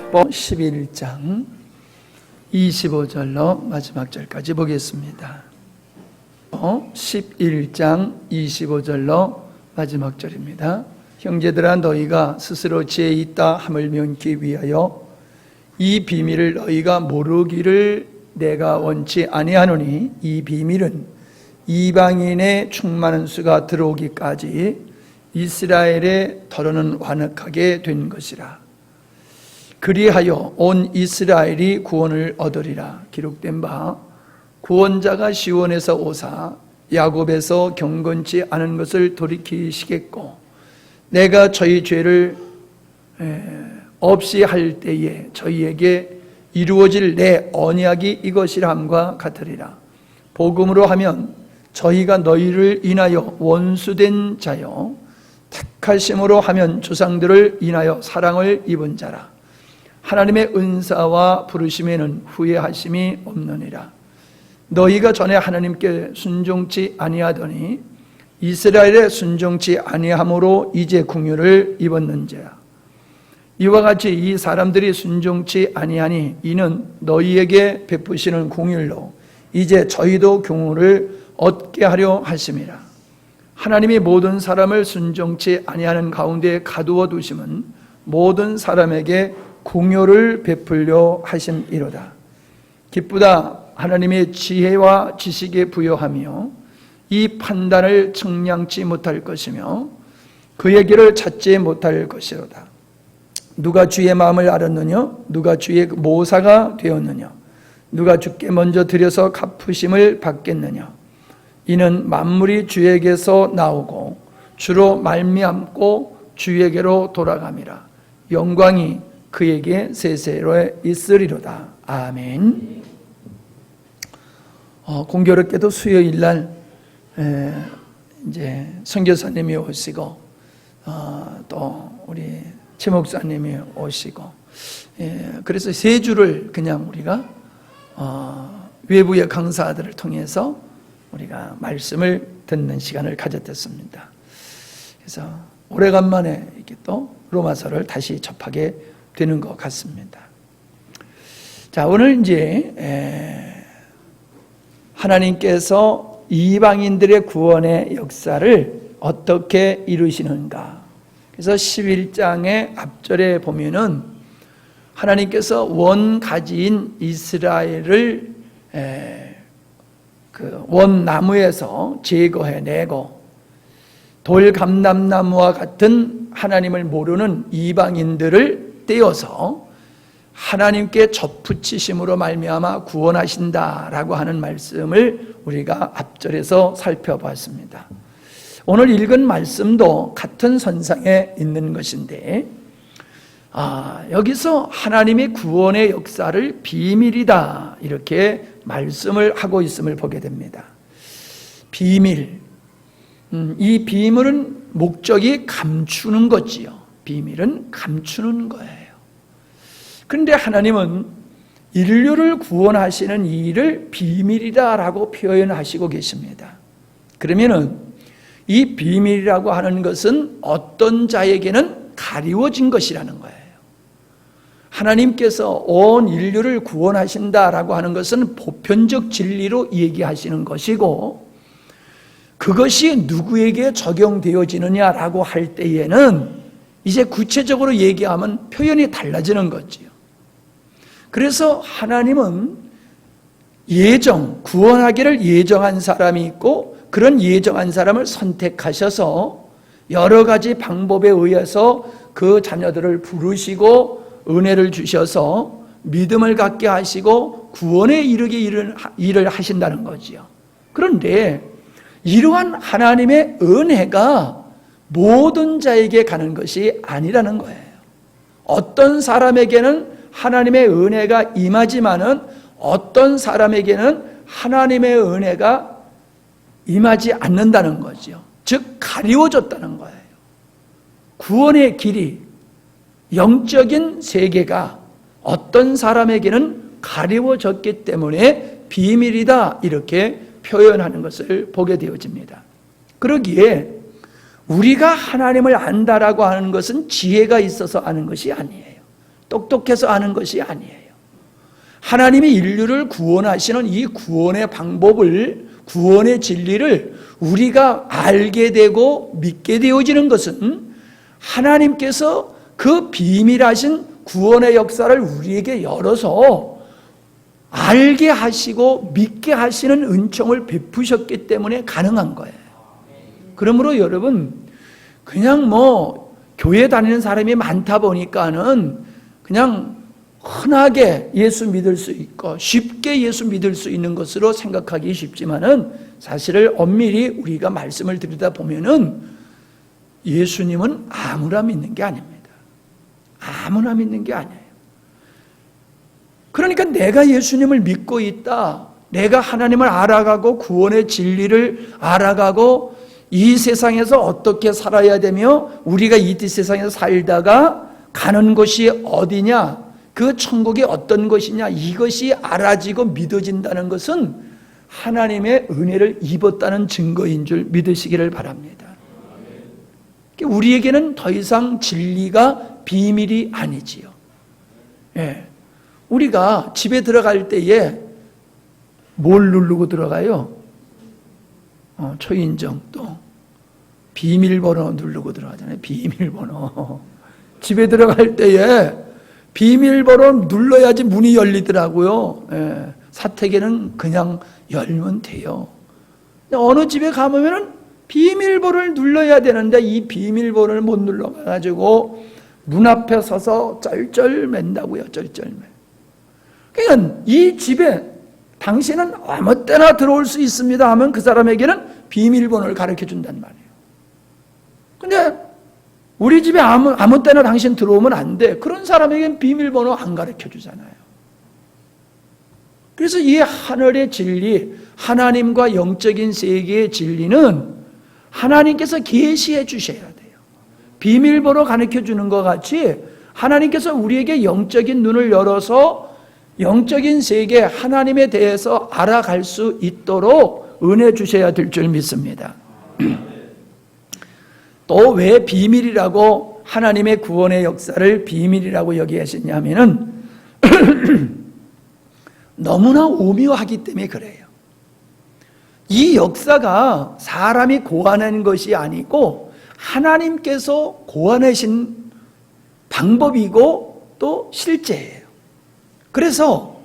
율법 11장 25절로 마지막 절까지 보겠습니다. 11장 25절로 마지막 절입니다. 형제들아, 너희가 스스로 지혜 있다 함을 면기 위하여 이 비밀을 너희가 모르기를 내가 원치 아니하노니, 이 비밀은 이방인의 충만한 수가 들어오기까지 이스라엘의 더러는 완악하게 된 것이라. 그리하여 온 이스라엘이 구원을 얻으리라. 기록된 바 구원자가 시온에서 오사 야곱에서 경건치 않은 것을 돌이키시겠고, 내가 저희 죄를 없이 할 때에 저희에게 이루어질 내 언약이 이것이라 함과 같으리라. 복음으로 하면 저희가 너희를 인하여 원수된 자요, 택하심으로 하면 조상들을 인하여 사랑을 입은 자라. 하나님의 은사와 부르심에는 후회하심이 없느니라. 너희가 전에 하나님께 순종치 아니하더니 이스라엘에 순종치 아니함으로 이제 궁유를 입었는지라. 이와 같이 이 사람들이 순종치 아니하니 이는 너희에게 베푸시는 공율로 이제 저희도 경우를 얻게 하려 하심이라. 하나님이 모든 사람을 순종치 아니하는 가운데 가두어 두심은 모든 사람에게 공효를 베풀려 하심이로다. 기쁘다. 하나님의 지혜와 지식에 부여하며 이 판단을 측량치 못할 것이며 그의 길을 찾지 못할 것이로다. 누가 주의 마음을 알았느냐? 누가 주의 모사가 되었느냐? 누가 주께 먼저 드려서 갚으심을 받겠느냐? 이는 만물이 주에게서 나오고 주로 말미암고 주에게로 돌아감이라. 영광이 그에게 세세로 있으리로다. 아멘. 공교롭게도 수요일 날 이제 선교사님이 오시고 또 우리 최 목사님이 오시고, 그래서 세 주를 그냥 우리가 외부의 강사들을 통해서 우리가 말씀을 듣는 시간을 가졌습니다. 그래서 오래간만에 이렇게 또 로마서를 다시 접하게 되는 것 같습니다. 자, 오늘 이제 하나님께서 이방인들의 구원의 역사를 어떻게 이루시는가. 그래서 11장의 앞절에 보면은 하나님께서 원가지인 이스라엘을 그 원나무에서 제거해내고 돌감람나무와 같은 하나님을 모르는 이방인들을 떼어서 하나님께 접붙이심으로 말미암아 구원하신다라고 하는 말씀을 우리가 앞절에서 살펴봤습니다. 오늘 읽은 말씀도 같은 선상에 있는 것인데, 여기서 하나님의 구원의 역사를 비밀이다 이렇게 말씀을 하고 있음을 보게 됩니다. 비밀, 이 비밀은 목적이 감추는 거지요. 비밀은 감추는 거예요. 그런데 하나님은 인류를 구원하시는 이 일을 비밀이다라고 표현하시고 계십니다. 그러면은 이 비밀이라고 하는 것은 어떤 자에게는 가리워진 것이라는 거예요. 하나님께서 온 인류를 구원하신다라고 하는 것은 보편적 진리로 얘기하시는 것이고, 그것이 누구에게 적용되어지느냐라고 할 때에는 이제 구체적으로 얘기하면 표현이 달라지는 거지요. 그래서 하나님은 구원하기를 예정한 사람이 있고, 그런 예정한 사람을 선택하셔서 여러 가지 방법에 의해서 그 자녀들을 부르시고 은혜를 주셔서 믿음을 갖게 하시고 구원에 이르게 일을 하신다는 거지요. 그런데 이러한 하나님의 은혜가 모든 자에게 가는 것이 아니라는 거예요. 어떤 사람에게는 하나님의 은혜가 임하지만은 어떤 사람에게는 하나님의 은혜가 임하지 않는다는 거죠. 즉 가리워졌다는 거예요. 구원의 길이, 영적인 세계가 어떤 사람에게는 가리워졌기 때문에 비밀이다 이렇게 표현하는 것을 보게 되어집니다. 그러기에 우리가 하나님을 안다라고 하는 것은 지혜가 있어서 아는 것이 아니에요. 똑똑해서 아는 것이 아니에요. 하나님이 인류를 구원하시는 이 구원의 방법을, 구원의 진리를 우리가 알게 되고 믿게 되어지는 것은 하나님께서 그 비밀하신 구원의 역사를 우리에게 열어서 알게 하시고 믿게 하시는 은총을 베푸셨기 때문에 가능한 거예요. 그러므로 여러분, 그냥 교회 다니는 사람이 많다 보니까는 그냥 흔하게 예수 믿을 수 있고 쉽게 예수 믿을 수 있는 것으로 생각하기 쉽지만은 사실을 엄밀히 우리가 말씀을 들여다 보면은 예수님은 아무나 믿는 게 아닙니다. 아무나 믿는 게 아니에요. 그러니까 내가 예수님을 믿고 있다, 내가 하나님을 알아가고 구원의 진리를 알아가고 이 세상에서 어떻게 살아야 되며 우리가 이 세상에서 살다가 가는 곳이 어디냐, 그 천국이 어떤 것이냐, 이것이 알아지고 믿어진다는 것은 하나님의 은혜를 입었다는 증거인 줄 믿으시기를 바랍니다. 우리에게는 더 이상 진리가 비밀이 아니지요. 예. 우리가 집에 들어갈 때에 뭘 누르고 들어가요? 초인종, 또 비밀번호 누르고 들어가잖아요. 비밀번호. 집에 들어갈 때에 비밀번호 눌러야지 문이 열리더라고요. 예. 사택에는 그냥 열면 돼요. 어느 집에 가보면은 비밀번호를 눌러야 되는데 이 비밀번호를 못 눌러가지고 문 앞에 서서 쩔쩔맨다고요. 쩔쩔맨. 그러니까 이 집에 당신은 아무 때나 들어올 수 있습니다 하면 그 사람에게는 비밀번호를 가르쳐 준단 말이에요. 근데 우리 집에 아무 때나 당신 들어오면 안 돼. 그런 사람에게는 비밀번호 안 가르쳐 주잖아요. 그래서 이 하늘의 진리, 하나님과 영적인 세계의 진리는 하나님께서 계시해 주셔야 돼요. 비밀번호 가르쳐 주는 것 같이 하나님께서 우리에게 영적인 눈을 열어서 영적인 세계, 하나님에 대해서 알아갈 수 있도록 은혜 주셔야 될 줄 믿습니다. 또 왜 비밀이라고 하나님의 구원의 역사를 비밀이라고 여기하셨냐면은 너무나 오묘하기 때문에 그래요. 이 역사가 사람이 고안한 것이 아니고 하나님께서 고안하신 방법이고 또 실제예요. 그래서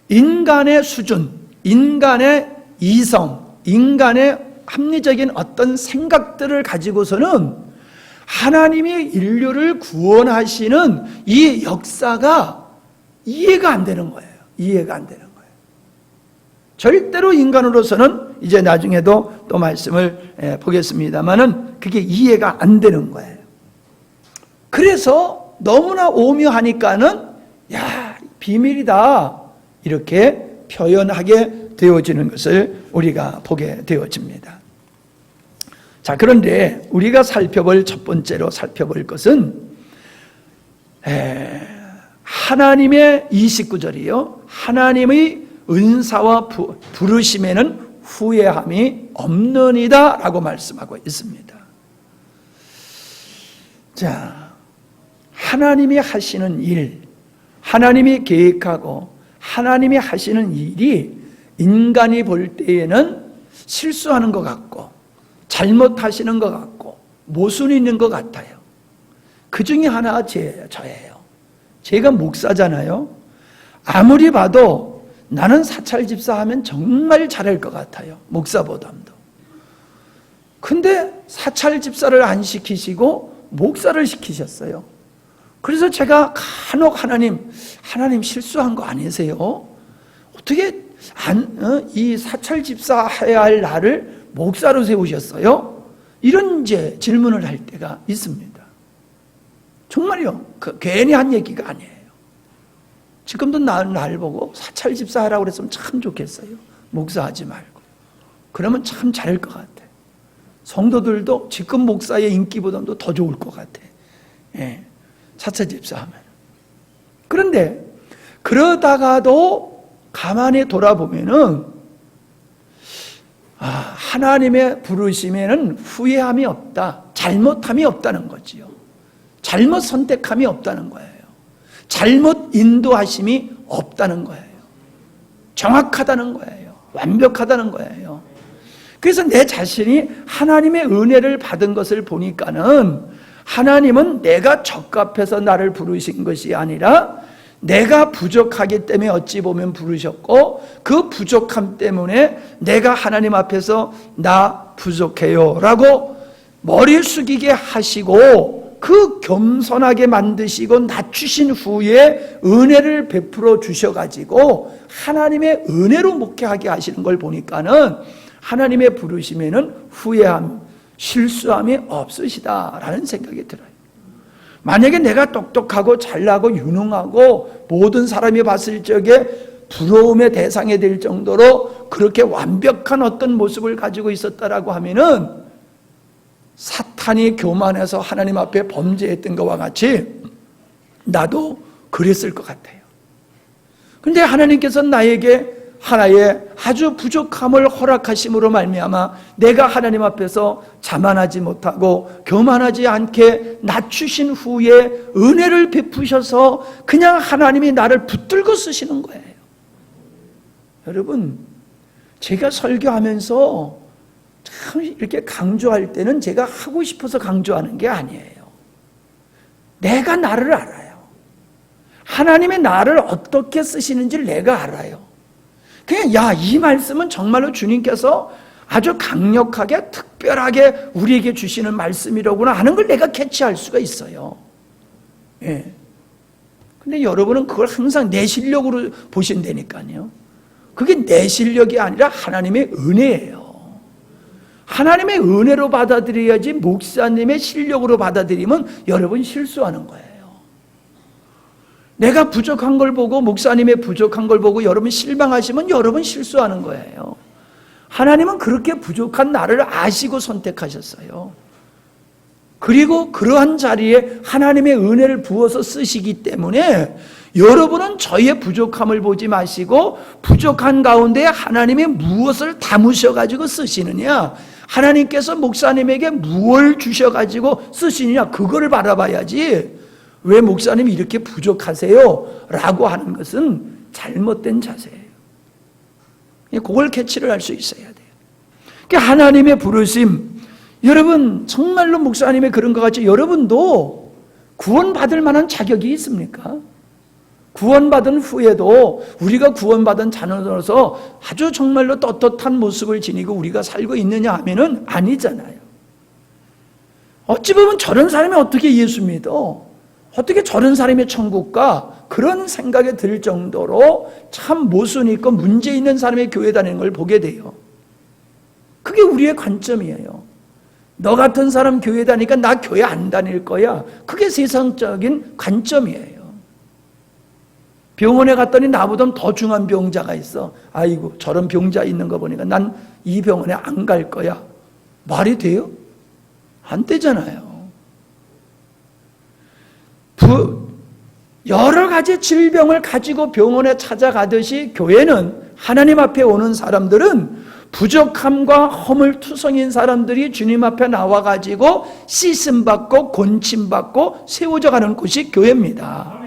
인간의 수준, 인간의 이성, 인간의 합리적인 어떤 생각들을 가지고서는 하나님이 인류를 구원하시는 이 역사가 이해가 안 되는 거예요. 이해가 안 되는 거예요. 절대로 인간으로서는 이제 나중에도 또 말씀을 보겠습니다만은 그게 이해가 안 되는 거예요. 그래서 너무나 오묘하니까는 비밀이다 이렇게 표현하게 되어지는 것을 우리가 보게 되어집니다. 자, 그런데 우리가 첫 번째로 살펴볼 것은 하나님의 29절이요. 하나님의 은사와 부르심에는 후회함이 없느니라 라고 말씀하고 있습니다. 자, 하나님이 하시는 일, 하나님이 계획하고 하나님이 하시는 일이 인간이 볼 때에는 실수하는 것 같고 잘못하시는 것 같고 모순이 있는 것 같아요. 그 중에 하나가 저예요. 제가 목사잖아요. 아무리 봐도 나는 사찰 집사하면 정말 잘할 것 같아요. 목사보다도. 근데 사찰 집사를 안 시키시고 목사를 시키셨어요. 그래서 제가 간혹 하나님 실수한 거 아니세요? 어떻게 이 사찰 집사 해야 할 나를 목사로 세우셨어요? 이런 이제 질문을 할 때가 있습니다. 정말요. 괜히 한 얘기가 아니에요. 지금도 날 보고 사찰 집사 하라고 그랬으면 참 좋겠어요. 목사하지 말고. 그러면 참 잘할 것 같아. 성도들도 지금 목사의 인기보다도 더 좋을 것 같아. 예. 사찰 집사 하면. 그런데 그러다가도 가만히 돌아보면은 하나님의 부르심에는 후회함이 없다. 잘못함이 없다는 거지요. 잘못 선택함이 없다는 거예요. 잘못 인도하심이 없다는 거예요. 정확하다는 거예요. 완벽하다는 거예요. 그래서 내 자신이 하나님의 은혜를 받은 것을 보니까는 하나님은 내가 적합해서 나를 부르신 것이 아니라 내가 부족하기 때문에 어찌 보면 부르셨고, 그 부족함 때문에 내가 하나님 앞에서 나 부족해요 라고 머리 숙이게 하시고, 그 겸손하게 만드시고 낮추신 후에 은혜를 베풀어 주셔가지고 하나님의 은혜로 목회하게 하시는 걸 보니까는 하나님의 부르심에는 후회함, 실수함이 없으시다라는 생각이 들어요. 만약에 내가 똑똑하고 잘나고 유능하고 모든 사람이 봤을 적에 부러움의 대상이 될 정도로 그렇게 완벽한 어떤 모습을 가지고 있었다라고 하면은 사탄이 교만해서 하나님 앞에 범죄했던 것과 같이 나도 그랬을 것 같아요. 그런데 하나님께서 나에게 하나의 아주 부족함을 허락하심으로 말미암아 내가 하나님 앞에서 자만하지 못하고 교만하지 않게 낮추신 후에 은혜를 베푸셔서 그냥 하나님이 나를 붙들고 쓰시는 거예요. 여러분, 제가 설교하면서 참 이렇게 강조할 때는 제가 하고 싶어서 강조하는 게 아니에요. 내가 나를 알아요. 하나님의 나를 어떻게 쓰시는지를 내가 알아요. 그냥 이 말씀은 정말로 주님께서 아주 강력하게 특별하게 우리에게 주시는 말씀이라구나 하는 걸 내가 캐치할 수가 있어요. 예. 근데 여러분은 그걸 항상 내 실력으로 보신다니까요. 그게 내 실력이 아니라 하나님의 은혜예요. 하나님의 은혜로 받아들여야지 목사님의 실력으로 받아들이면 여러분 실수하는 거예요. 내가 부족한 걸 보고 목사님의 부족한 걸 보고 여러분 실망하시면 여러분 실수하는 거예요. 하나님은 그렇게 부족한 나를 아시고 선택하셨어요. 그리고 그러한 자리에 하나님의 은혜를 부어서 쓰시기 때문에 여러분은 저의 부족함을 보지 마시고 부족한 가운데 하나님이 무엇을 담으셔가지고 쓰시느냐, 하나님께서 목사님에게 무엇을 주셔가지고 쓰시느냐, 그거를 바라봐야지 왜 목사님이 이렇게 부족하세요? 라고 하는 것은 잘못된 자세예요. 그걸 캐치를 할 수 있어야 돼요. 그러니까 하나님의 부르심, 여러분 정말로 목사님의 그런 것 같이 여러분도 구원받을 만한 자격이 있습니까? 구원받은 후에도 우리가 구원받은 자녀로서 아주 정말로 떳떳한 모습을 지니고 우리가 살고 있느냐 하면은 아니잖아요. 어찌 보면 저런 사람이 어떻게 예수 믿어? 어떻게 저런 사람이 천국가? 그런 생각이 들 정도로 참 모순 있고 문제 있는 사람의 교회 다니는 걸 보게 돼요. 그게 우리의 관점이에요. 너 같은 사람 교회 다니니까 나 교회 안 다닐 거야. 그게 세상적인 관점이에요. 병원에 갔더니 나보다 더 중한 병자가 있어. 아이고 저런 병자 있는 거 보니까 난 이 병원에 안 갈 거야. 말이 돼요? 안 되잖아요. 여러 가지 질병을 가지고 병원에 찾아가듯이 교회는 하나님 앞에 오는 사람들은 부족함과 허물투성인 사람들이 주님 앞에 나와가지고 씻음받고 곤침받고 세워져 가는 곳이 교회입니다.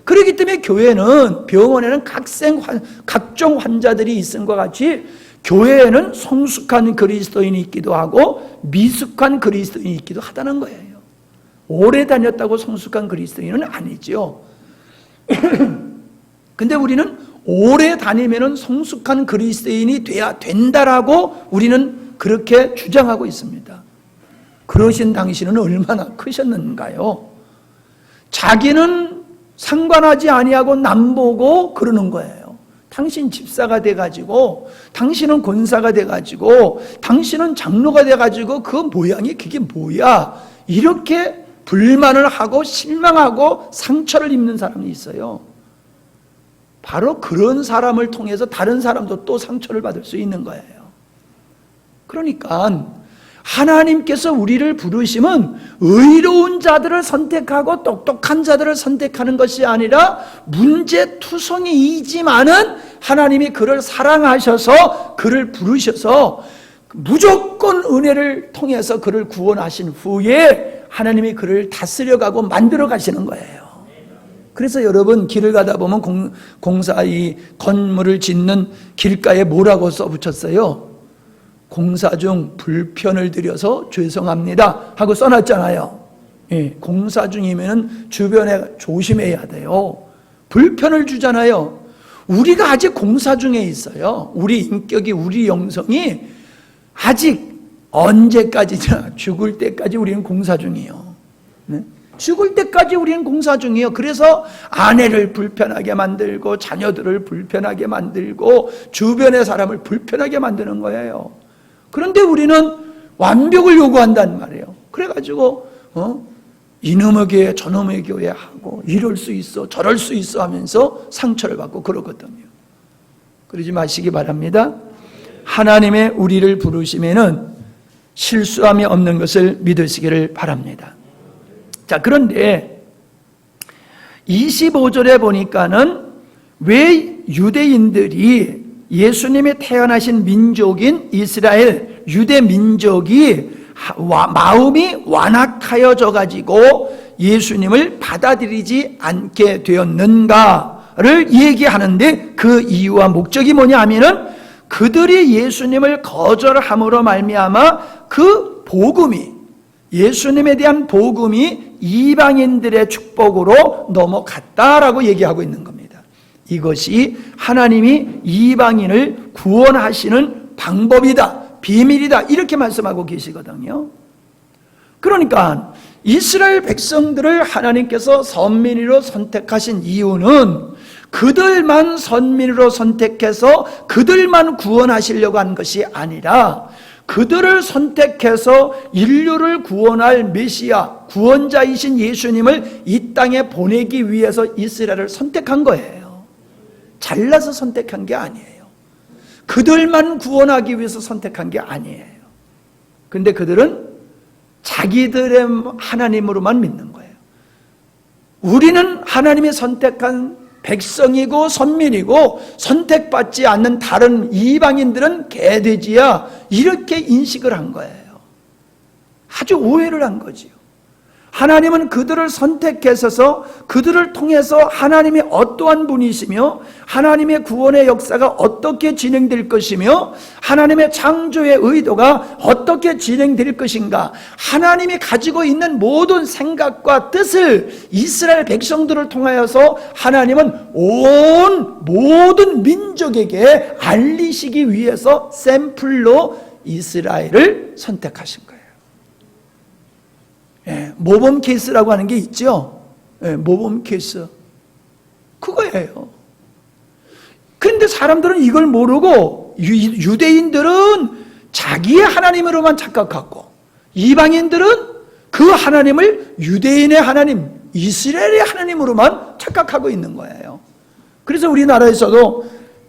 그렇기 때문에 교회는, 병원에는 각종 환자들이 있은 것 같이 교회에는 성숙한 그리스도인이 있기도 하고 미숙한 그리스도인이 있기도 하다는 거예요. 오래 다녔다고 성숙한 그리스도인은 아니죠. 근데 우리는 오래 다니면은 성숙한 그리스도인이 돼야 된다라고 우리는 그렇게 주장하고 있습니다. 그러신 당신은 얼마나 크셨는가요? 자기는 상관하지 아니하고 남 보고 그러는 거예요. 당신 집사가 돼가지고, 당신은 권사가 돼가지고, 당신은 장로가 돼가지고 그 모양이 그게 뭐야? 이렇게 불만을 하고 실망하고 상처를 입는 사람이 있어요. 바로 그런 사람을 통해서 다른 사람도 또 상처를 받을 수 있는 거예요. 그러니까 하나님께서 우리를 부르심은 의로운 자들을 선택하고 똑똑한 자들을 선택하는 것이 아니라 문제투성이이지만은 하나님이 그를 사랑하셔서 그를 부르셔서 무조건 은혜를 통해서 그를 구원하신 후에 하나님이 그를 다스려가고 만들어 가시는 거예요. 그래서 여러분 길을 가다 보면 공사 이 건물을 짓는 길가에 뭐라고 써붙였어요? 공사 중 불편을 드려서 죄송합니다 하고 써놨잖아요. 예, 공사 중이면 주변에 조심해야 돼요. 불편을 주잖아요. 우리가 아직 공사 중에 있어요. 우리 인격이, 우리 영성이 아직 언제까지나 죽을 때까지 우리는 공사 중이에요. 네? 죽을 때까지 우리는 공사 중이에요. 그래서 아내를 불편하게 만들고 자녀들을 불편하게 만들고 주변의 사람을 불편하게 만드는 거예요. 그런데 우리는 완벽을 요구한단 말이에요. 그래가지고 이놈의 교회 저놈의 교회 하고 이럴 수 있어 저럴 수 있어 하면서 상처를 받고 그러거든요. 그러지 마시기 바랍니다. 하나님의 우리를 부르시면은 실수함이 없는 것을 믿으시기를 바랍니다. 자, 그런데 25절에 보니까는 왜 유대인들이 예수님이 태어나신 민족인 이스라엘 유대 민족이 마음이 완악하여져 가지고 예수님을 받아들이지 않게 되었는가를 얘기하는데 그 이유와 목적이 뭐냐 하면은 그들이 예수님을 거절함으로 말미암아 그 복음이 예수님에 대한 복음이 이방인들의 축복으로 넘어갔다라고 얘기하고 있는 겁니다. 이것이 하나님이 이방인을 구원하시는 방법이다, 비밀이다 이렇게 말씀하고 계시거든요. 그러니까 이스라엘 백성들을 하나님께서 선민으로 선택하신 이유는 그들만 선민으로 선택해서 그들만 구원하시려고 한 것이 아니라 그들을 선택해서 인류를 구원할 메시아, 구원자이신 예수님을 이 땅에 보내기 위해서 이스라엘을 선택한 거예요. 잘라서 선택한 게 아니에요. 그들만 구원하기 위해서 선택한 게 아니에요. 근데 그들은 자기들의 하나님으로만 믿는 거예요. 우리는 하나님이 선택한 백성이고 선민이고 선택받지 않는 다른 이방인들은 개돼지야 이렇게 인식을 한 거예요. 아주 오해를 한 거지요. 하나님은 그들을 선택해서 그들을 통해서 하나님이 어떠한 분이시며 하나님의 구원의 역사가 어떻게 진행될 것이며 하나님의 창조의 의도가 어떻게 진행될 것인가, 하나님이 가지고 있는 모든 생각과 뜻을 이스라엘 백성들을 통하여서 하나님은 온 모든 민족에게 알리시기 위해서 샘플로 이스라엘을 선택하신 거예요. 예, 모범 케이스라고 하는 게 있죠. 예, 모범 케이스 그거예요. 그런데 사람들은 이걸 모르고 유대인들은 자기의 하나님으로만 착각하고 이방인들은 그 하나님을 유대인의 하나님, 이스라엘의 하나님으로만 착각하고 있는 거예요. 그래서 우리나라에서도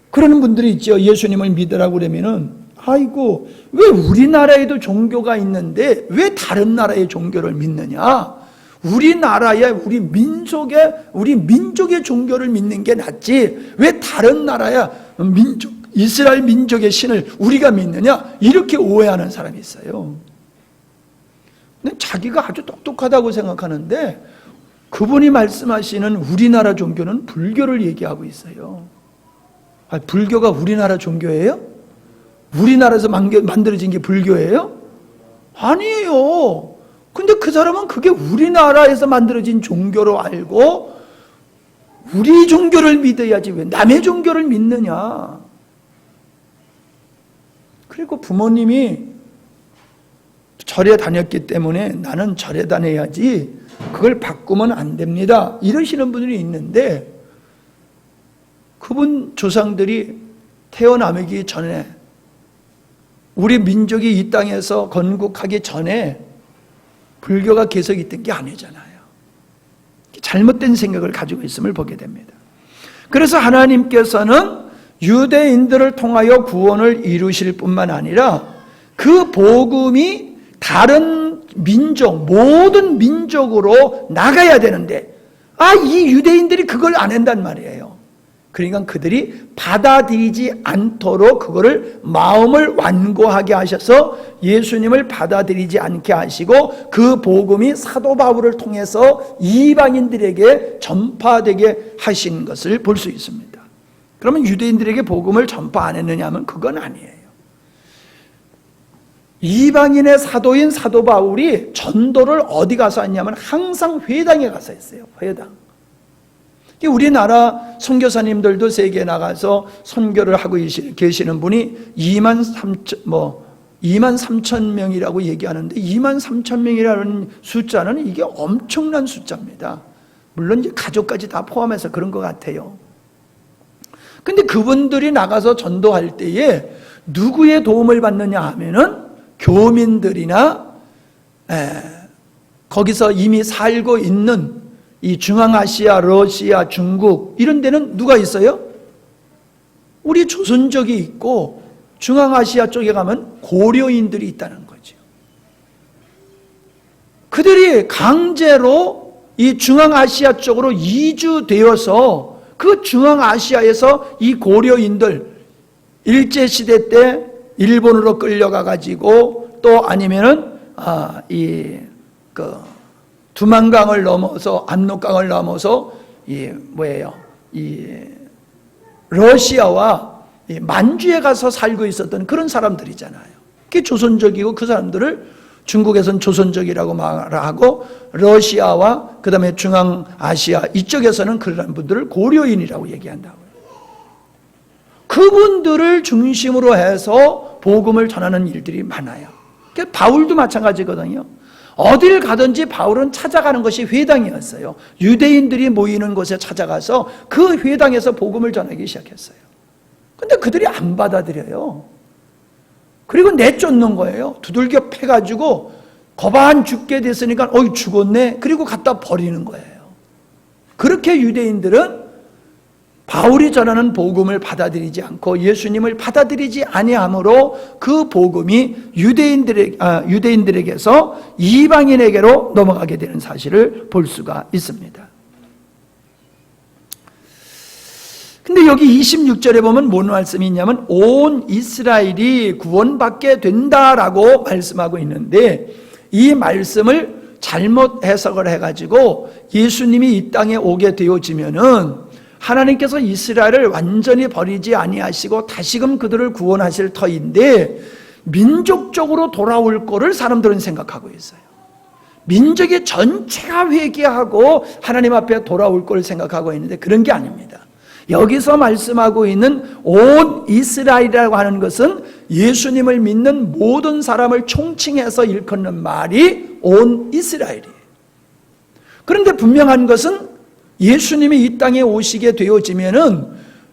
그러는 분들이 있죠. 예수님을 믿으라고 그러면은 아이고 왜 우리나라에도 종교가 있는데 왜 다른 나라의 종교를 믿느냐? 우리나라의 우리 민족의 종교를 믿는 게 낫지 왜 다른 나라야 민족 이스라엘 민족의 신을 우리가 믿느냐? 이렇게 오해하는 사람이 있어요. 근데 자기가 아주 똑똑하다고 생각하는데 그분이 말씀하시는 우리나라 종교는 불교를 얘기하고 있어요. 불교가 우리나라 종교예요? 우리나라에서 만들어진 게 불교예요? 아니에요. 근데 그 사람은 그게 우리나라에서 만들어진 종교로 알고 우리 종교를 믿어야지 왜 남의 종교를 믿느냐. 그리고 부모님이 절에 다녔기 때문에 나는 절에 다녀야지 그걸 바꾸면 안 됩니다 이러시는 분들이 있는데 그분 조상들이 태어나기 전에 우리 민족이 이 땅에서 건국하기 전에 불교가 계속 있던 게 아니잖아요. 잘못된 생각을 가지고 있음을 보게 됩니다. 그래서 하나님께서는 유대인들을 통하여 구원을 이루실 뿐만 아니라 그 복음이 다른 민족, 모든 민족으로 나가야 되는데 이 유대인들이 그걸 안 한단 말이에요. 그러니까 그들이 받아들이지 않도록 그거를 마음을 완고하게 하셔서 예수님을 받아들이지 않게 하시고 그 복음이 사도 바울을 통해서 이방인들에게 전파되게 하신 것을 볼 수 있습니다. 그러면 유대인들에게 복음을 전파 안 했느냐 하면 그건 아니에요. 이방인의 사도인 사도 바울이 전도를 어디 가서 했냐면 항상 회당에 가서 했어요. 회당. 우리나라 선교사님들도 세계에 나가서 선교를 하고 계시는 분이 2만 3천 명이라고 얘기하는데 2만 3천 명이라는 숫자는 이게 엄청난 숫자입니다. 물론 이제 가족까지 다 포함해서 그런 것 같아요. 근데 그분들이 나가서 전도할 때에 누구의 도움을 받느냐 하면은 교민들이나 거기서 이미 살고 있는 이 중앙아시아, 러시아, 중국 이런 데는 누가 있어요? 우리 조선족이 있고 중앙아시아 쪽에 가면 고려인들이 있다는 거죠. 그들이 강제로 이 중앙아시아 쪽으로 이주되어서 그 중앙아시아에서 이 고려인들 일제시대 때 일본으로 끌려가 가지고 또 아니면은 두만강을 넘어서 압록강을 넘어서 러시아와 만주에 가서 살고 있었던 그런 사람들이잖아요. 그게 조선족이고 그 사람들을 중국에서는 조선족이라고 말하고 러시아와 그 다음에 중앙아시아 이쪽에서는 그런 분들을 고려인이라고 얘기한다고요. 그분들을 중심으로 해서 복음을 전하는 일들이 많아요. 바울도 마찬가지거든요. 어딜 가든지 바울은 찾아가는 것이 회당이었어요. 유대인들이 모이는 곳에 찾아가서 그 회당에서 복음을 전하기 시작했어요. 근데 그들이 안 받아들여요. 그리고 내쫓는 거예요. 두들겨 패가지고 거반 죽게 됐으니까 죽었네. 그리고 갖다 버리는 거예요. 그렇게 유대인들은 바울이 전하는 복음을 받아들이지 않고 예수님을 받아들이지 아니함으로 그 복음이 유대인들에게서 이방인에게로 넘어가게 되는 사실을 볼 수가 있습니다. 근데 여기 26절에 보면 뭔 말씀이 있냐면 온 이스라엘이 구원받게 된다라고 말씀하고 있는데 이 말씀을 잘못 해석을 해가지고 예수님이 이 땅에 오게 되어지면은 하나님께서 이스라엘을 완전히 버리지 아니하시고 다시금 그들을 구원하실 터인데 민족적으로 돌아올 거를 사람들은 생각하고 있어요. 민족의 전체가 회개하고 하나님 앞에 돌아올 걸 생각하고 있는데 그런 게 아닙니다. 여기서 말씀하고 있는 온 이스라엘이라고 하는 것은 예수님을 믿는 모든 사람을 총칭해서 일컫는 말이 온 이스라엘이에요. 그런데 분명한 것은 예수님이 이 땅에 오시게 되어지면은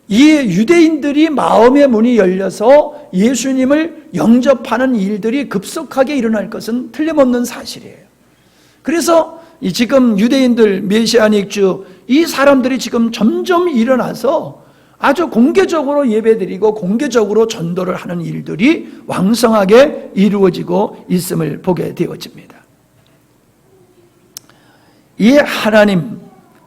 이 유대인들이 마음의 문이 열려서 예수님을 영접하는 일들이 급속하게 일어날 것은 틀림없는 사실이에요. 그래서 지금 유대인들 메시아닉주 이 사람들이 지금 점점 일어나서 아주 공개적으로 예배드리고 공개적으로 전도를 하는 일들이 왕성하게 이루어지고 있음을 보게 되어집니다. 이 하나님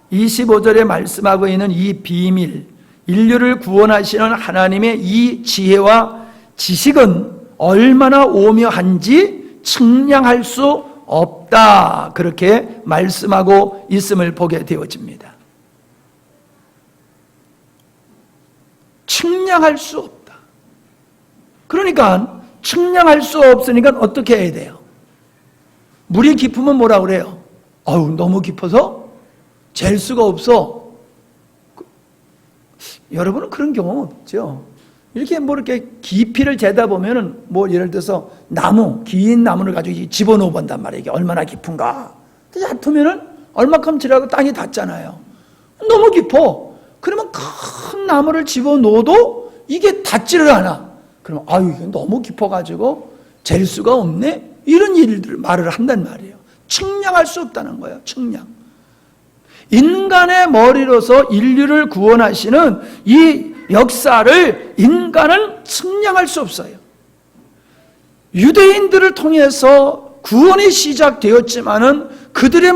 25절에 말씀하고 있는 이 비밀, 인류를 구원하시는 하나님의 이 지혜와 지식은 얼마나 오묘한지 측량할 수 없다. 그렇게 말씀하고 있음을 보게 되어집니다. 측량할 수 없다. 그러니까 측량할 수 없으니까 어떻게 해야 돼요? 물이 깊으면 뭐라 그래요? 너무 깊어서 잴 수가 없어. 여러분은 그런 경험 없죠? 이렇게 깊이를 재다 보면은 예를 들어서 긴 나무를 가지고 집어넣어 본단 말이에요. 이게 얼마나 깊은가. 얕으면은 얼마큼 지나고 땅이 닿잖아요. 너무 깊어. 그러면 큰 나무를 집어넣어도 이게 닿지를 않아. 그럼 이게 너무 깊어가지고 잴 수가 없네. 이런 일들을 말을 한단 말이에요. 측량할 수 없다는 거예요. 측량. 인간의 머리로서 인류를 구원하시는 이 역사를 인간은 측량할 수 없어요. 유대인들을 통해서 구원이 시작되었지만은 그들의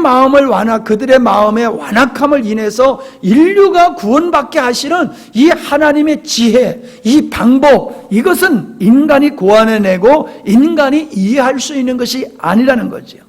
그들의 마음의 완악함을 인해서 인류가 구원받게 하시는 이 하나님의 지혜, 이 방법, 이것은 인간이 고안해내고 인간이 이해할 수 있는 것이 아니라는 거죠.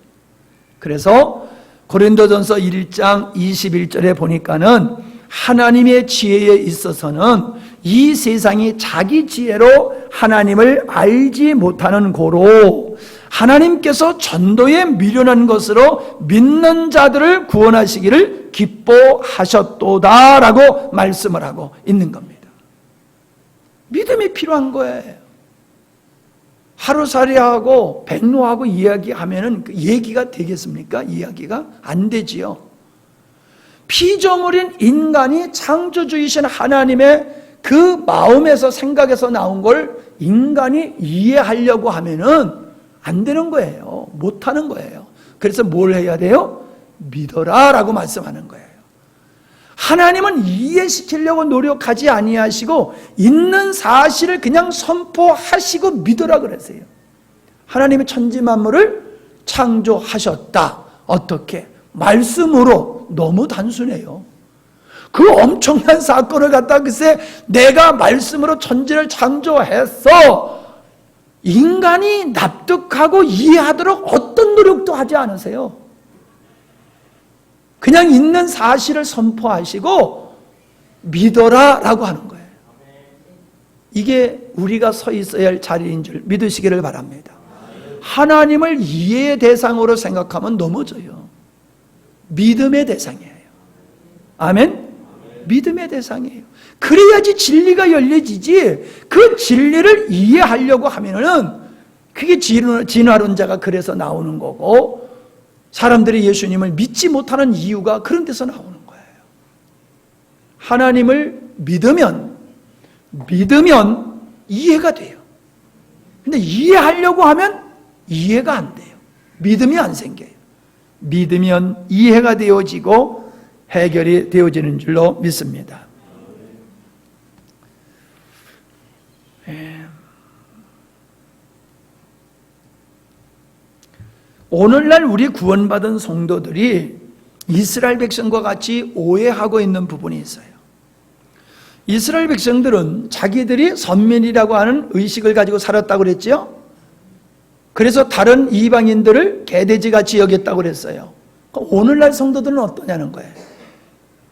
그래서 고린도전서 1장 21절에 보니까는 하나님의 지혜에 있어서는 이 세상이 자기 지혜로 하나님을 알지 못하는 고로 하나님께서 전도에 미련한 것으로 믿는 자들을 구원하시기를 기뻐하셨도다라고 말씀을 하고 있는 겁니다. 믿음이 필요한 거예요. 하루살이하고 백로하고 이야기하면은 그 얘기가 되겠습니까? 이야기가 안 되지요. 피조물인 인간이 창조주이신 하나님의 그 마음에서 생각에서 나온 걸 인간이 이해하려고 하면은 안 되는 거예요. 못 하는 거예요. 그래서 뭘 해야 돼요? 믿어라 라고 말씀하는 거예요. 하나님은 이해시키려고 노력하지 아니하시고 있는 사실을 그냥 선포하시고 믿으라 그러세요. 하나님이 천지 만물을 창조하셨다. 어떻게? 말씀으로. 너무 단순해요. 그 엄청난 사건을 갖다 글쎄 내가 말씀으로 천지를 창조했어. 인간이 납득하고 이해하도록 어떤 노력도 하지 않으세요. 그냥 있는 사실을 선포하시고 믿어라 라고 하는 거예요. 이게 우리가 서 있어야 할 자리인 줄 믿으시기를 바랍니다. 하나님을 이해의 대상으로 생각하면 넘어져요. 믿음의 대상이에요. 아멘? 믿음의 대상이에요. 그래야지 진리가 열려지지 그 진리를 이해하려고 하면은 그게 진화론자가 그래서 나오는 거고 사람들이 예수님을 믿지 못하는 이유가 그런 데서 나오는 거예요. 하나님을 믿으면 이해가 돼요. 근데 이해하려고 하면 이해가 안 돼요. 믿음이 안 생겨요. 믿으면 이해가 되어지고 해결이 되어지는 줄로 믿습니다. 오늘날 우리 구원받은 성도들이 이스라엘 백성과 같이 오해하고 있는 부분이 있어요. 이스라엘 백성들은 자기들이 선민이라고 하는 의식을 가지고 살았다고 그랬죠. 그래서 다른 이방인들을 개돼지같이 여겼다고 그랬어요. 오늘날 성도들은 어떠냐는 거예요.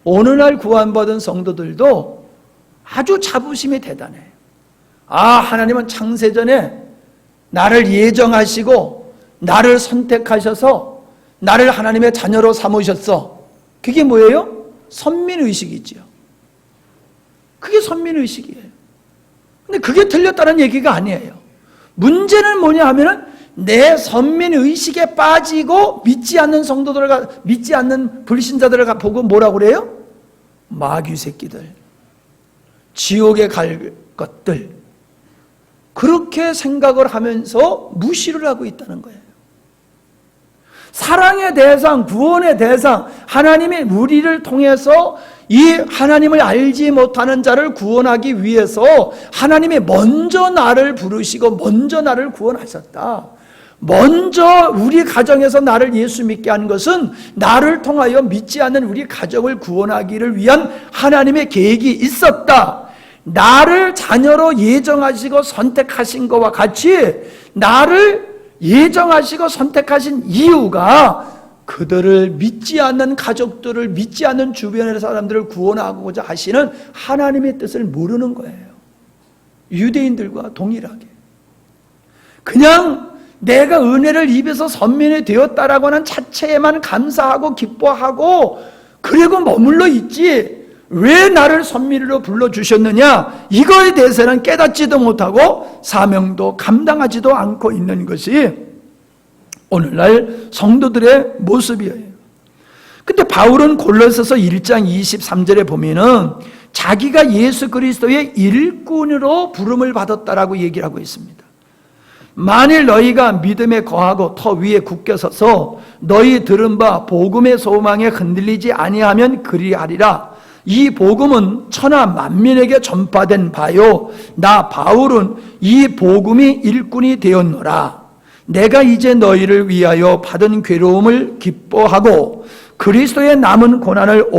오늘날 구원받은 성도들도 아주 자부심이 대단해요. 하나님은 창세전에 나를 예정하시고 나를 선택하셔서 나를 하나님의 자녀로 삼으셨어. 그게 뭐예요? 선민의식이지요. 그게 선민의식이에요. 근데 그게 틀렸다는 얘기가 아니에요. 문제는 뭐냐 하면은 내 선민의식에 빠지고 믿지 않는 믿지 않는 불신자들을 보고 뭐라고 그래요? 마귀 새끼들, 지옥에 갈 것들, 그렇게 생각을 하면서 무시를 하고 있다는 거예요. 사랑의 대상, 구원의 대상, 하나님이 우리를 통해서 이 하나님을 알지 못하는 자를 구원하기 위해서 하나님이 먼저 나를 부르시고 먼저 나를 구원하셨다. 먼저 우리 가정에서 나를 예수 믿게 한 것은 나를 통하여 믿지 않는 우리 가정을 구원하기를 위한 하나님의 계획이 있었다. 나를 자녀로 예정하시고 선택하신 것과 같이 나를 예정하시고 선택하신 이유가 그들을 믿지 않는 가족들을 믿지 않는 주변의 사람들을 구원하고자 하시는 하나님의 뜻을 모르는 거예요. 유대인들과 동일하게 그냥 내가 은혜를 입에서 선민이 되었다라고 하는 자체에만 감사하고 기뻐하고 그리고 머물러 있지 왜 나를 선민으로 불러주셨느냐 이거에 대해서는 깨닫지도 못하고 사명도 감당하지도 않고 있는 것이 오늘날 성도들의 모습이에요. 근데 바울은 골로새서 1장 23절에 보면은 자기가 예수 그리스도의 일꾼으로 부름을 받았다라고 얘기를 하고 있습니다. 만일 너희가 믿음에 거하고 터 위에 굳게 서서 너희 들은 바 복음의 소망에 흔들리지 아니하면 그리하리라. 이 복음은 천하 만민에게 전파된 바요 나 바울은 이 복음이 일꾼이 되었노라. 내가 이제 너희를 위하여 받은 괴로움을 기뻐하고 그리스도의 남은 고난을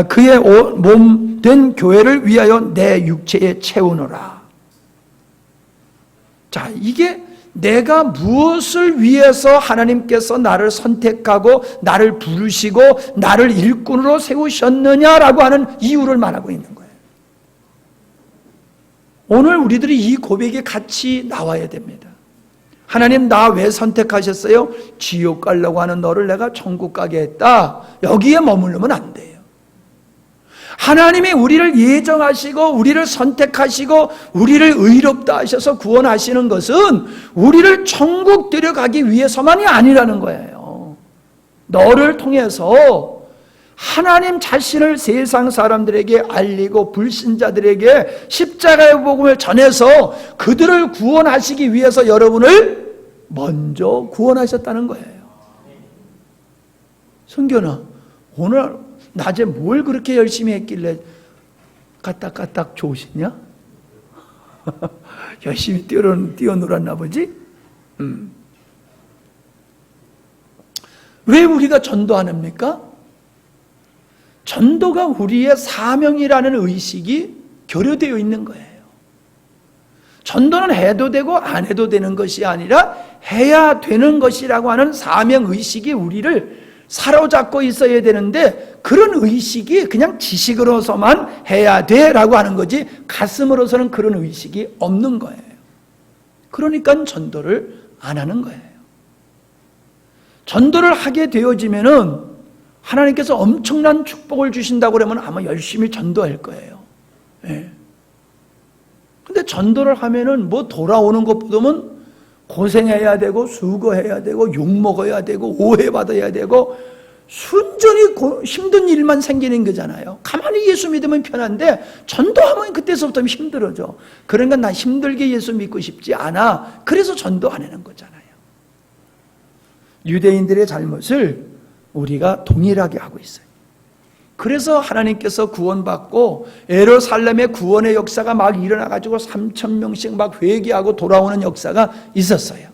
그의 몸 된 교회를 위하여 내 육체에 채우노라. 자, 이게 내가 무엇을 위해서 하나님께서 나를 선택하고 나를 부르시고 나를 일꾼으로 세우셨느냐라고 하는 이유를 말하고 있는 거예요. 오늘 우리들이 이 고백이 같이 나와야 됩니다. 하나님, 나 왜 선택하셨어요? 지옥 가려고 하는 너를 내가 천국 가게 했다. 여기에 머무르면 안 돼요. 하나님이 우리를 예정하시고 우리를 선택하시고 우리를 의롭다 하셔서 구원하시는 것은 우리를 천국 데려가기 위해서만이 아니라는 거예요. 너를 통해서 하나님 자신을 세상 사람들에게 알리고 불신자들에게 십자가의 복음을 전해서 그들을 구원하시기 위해서 여러분을 먼저 구원하셨다는 거예요. 성견아, 오늘 낮에 뭘 그렇게 열심히 했길래 까딱까딱 좋으시냐? 열심히 뛰어놀았나 보지? 왜 우리가 전도 안 합니까? 전도가 우리의 사명이라는 의식이 결여되어 있는 거예요. 전도는 해도 되고 안 해도 되는 것이 아니라 해야 되는 것이라고 하는 사명의식이 우리를 사로잡고 있어야 되는데, 그런 의식이 그냥 지식으로서만 해야 돼라고 하는 거지 가슴으로서는 그런 의식이 없는 거예요. 그러니까 전도를 안 하는 거예요. 전도를 하게 되어지면은 하나님께서 엄청난 축복을 주신다고 그러면 아마 열심히 전도할 거예요. 예. 근데 전도를 하면은 뭐 돌아오는 것보다는 고생해야 되고 수고해야 되고 욕먹어야 되고 오해받아야 되고 순전히 힘든 일만 생기는 거잖아요. 가만히 예수 믿으면 편한데 전도하면 그때서부터 힘들어져. 그러니까 나 힘들게 예수 믿고 싶지 않아. 그래서 전도 안 하는 거잖아요. 유대인들의 잘못을 우리가 동일하게 하고 있어요. 그래서 하나님께서 구원받고 예루살렘의 구원의 역사가 막 일어나가지고 3,000명씩 막 회개하고 돌아오는 역사가 있었어요.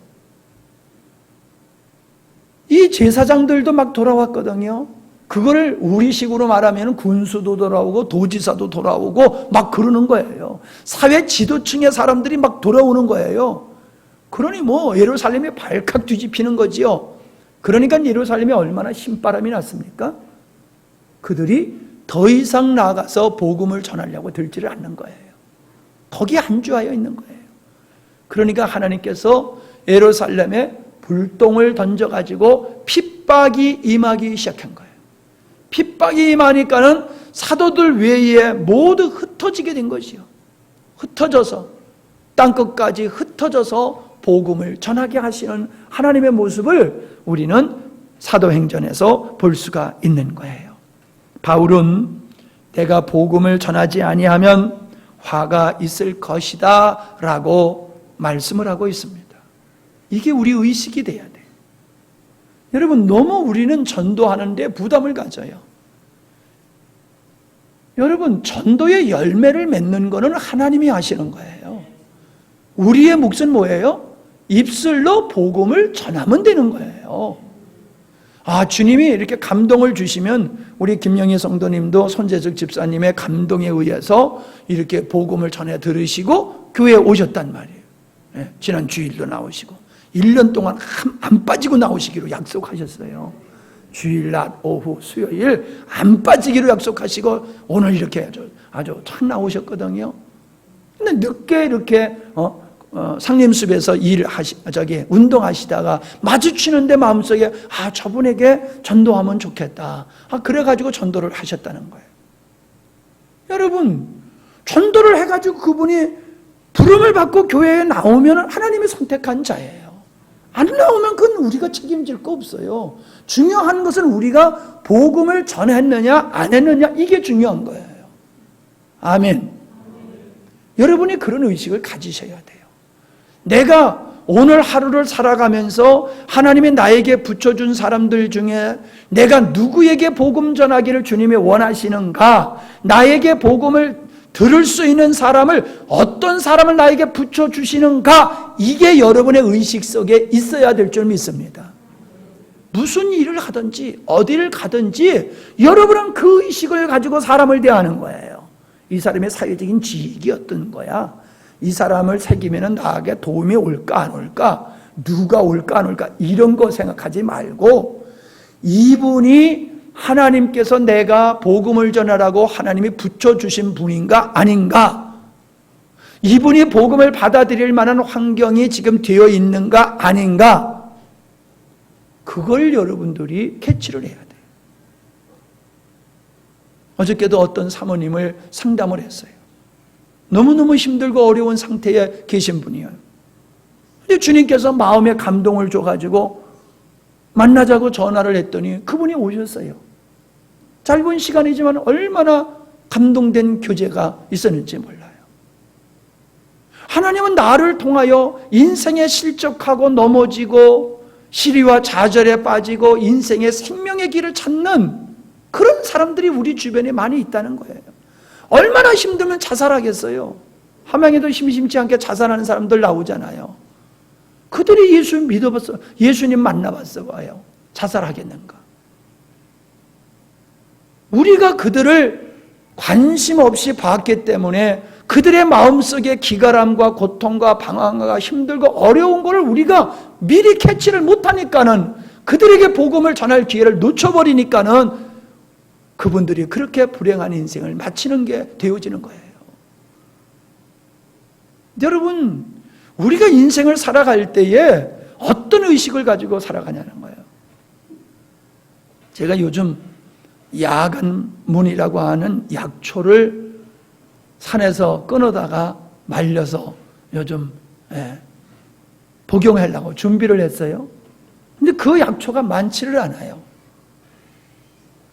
이 제사장들도 막 돌아왔거든요. 그거를 우리식으로 말하면 군수도 돌아오고 도지사도 돌아오고 막 그러는 거예요. 사회 지도층의 사람들이 막 돌아오는 거예요. 그러니 뭐 예루살렘이 발칵 뒤집히는 거지요. 그러니까 예루살렘이 얼마나 신바람이 났습니까? 그들이 더 이상 나가서 복음을 전하려고 들지를 않는 거예요. 거기에 안주하여 있는 거예요. 그러니까 하나님께서 예루살렘에 불똥을 던져가지고 핍박이 임하기 시작한 거예요. 핍박이 임하니까는 사도들 외에 모두 흩어지게 된 것이요. 흩어져서 땅끝까지 흩어져서 복음을 전하게 하시는 하나님의 모습을 우리는 사도행전에서 볼 수가 있는 거예요. 바울은 내가 복음을 전하지 아니하면 화가 있을 것이다 라고 말씀을 하고 있습니다. 이게 우리 의식이 돼야 돼요. 여러분, 너무 우리는 전도하는데 부담을 가져요. 여러분, 전도의 열매를 맺는 거는 하나님이 하시는 거예요. 우리의 몫은 뭐예요? 입술로 복음을 전하면 되는 거예요. 주님이 이렇게 감동을 주시면 우리 김영희 성도님도 손재석 집사님의 감동에 의해서 이렇게 복음을 전해 들으시고 교회에 오셨단 말이에요. 예, 지난 주일도 나오시고 1년 동안 안 빠지고 나오시기로 약속하셨어요. 주일 낮 오후 수요일 안 빠지기로 약속하시고 오늘 이렇게 아주 탁 나오셨거든요. 근데 늦게 이렇게 상림숲에서 운동하시다가 마주치는데 마음속에 저분에게 전도하면 좋겠다. 그래가지고 전도를 하셨다는 거예요. 여러분, 전도를 해가지고 그분이 부름을 받고 교회에 나오면 하나님이 선택한 자예요. 안 나오면 그건 우리가 책임질 거 없어요. 중요한 것은 우리가 복음을 전했느냐 안 했느냐, 이게 중요한 거예요. 아멘. 여러분이 그런 의식을 가지셔야 돼요. 내가 오늘 하루를 살아가면서 하나님이 나에게 붙여준 사람들 중에 내가 누구에게 복음 전하기를 주님이 원하시는가, 나에게 복음을 들을 수 있는 사람을, 어떤 사람을 나에게 붙여주시는가, 이게 여러분의 의식 속에 있어야 될 줄 믿습니다. 무슨 일을 하든지 어디를 가든지 여러분은 그 의식을 가지고 사람을 대하는 거예요. 이 사람의 사회적인 지위가 어떤 거야? 이 사람을 새기면 나에게 도움이 올까 안 올까? 누가 올까 안 올까? 이런 거 생각하지 말고, 이분이 하나님께서 내가 복음을 전하라고 하나님이 붙여주신 분인가 아닌가? 이분이 복음을 받아들일 만한 환경이 지금 되어 있는가 아닌가? 그걸 여러분들이 캐치를 해야 돼요. 어저께도 어떤 사모님을 상담을 했어요. 너무너무 힘들고 어려운 상태에 계신 분이에요. 근데 주님께서 마음에 감동을 줘가지고 만나자고 전화를 했더니 그분이 오셨어요. 짧은 시간이지만 얼마나 감동된 교제가 있었는지 몰라요. 하나님은 나를 통하여 인생에 실족하고 넘어지고 시리와 좌절에 빠지고 인생의 생명의 길을 찾는 그런 사람들이 우리 주변에 많이 있다는 거예요. 얼마나 힘들면 자살하겠어요. 함양에도 심심치 않게 자살하는 사람들 나오잖아요. 그들이 예수 믿어봤어, 예수님 만나봤어 봐요. 자살하겠는가? 우리가 그들을 관심 없이 봤기 때문에 그들의 마음속에 기갈함과 고통과 방황과 힘들고 어려운 것을 우리가 미리 캐치를 못하니까는, 그들에게 복음을 전할 기회를 놓쳐버리니까는 그분들이 그렇게 불행한 인생을 마치는 게 되어지는 거예요. 여러분, 우리가 인생을 살아갈 때에 어떤 의식을 가지고 살아가냐는 거예요. 제가 요즘 야간문이라고 하는 약초를 산에서 끊어다가 말려서 요즘 복용하려고 준비를 했어요. 근데 그 약초가 많지를 않아요.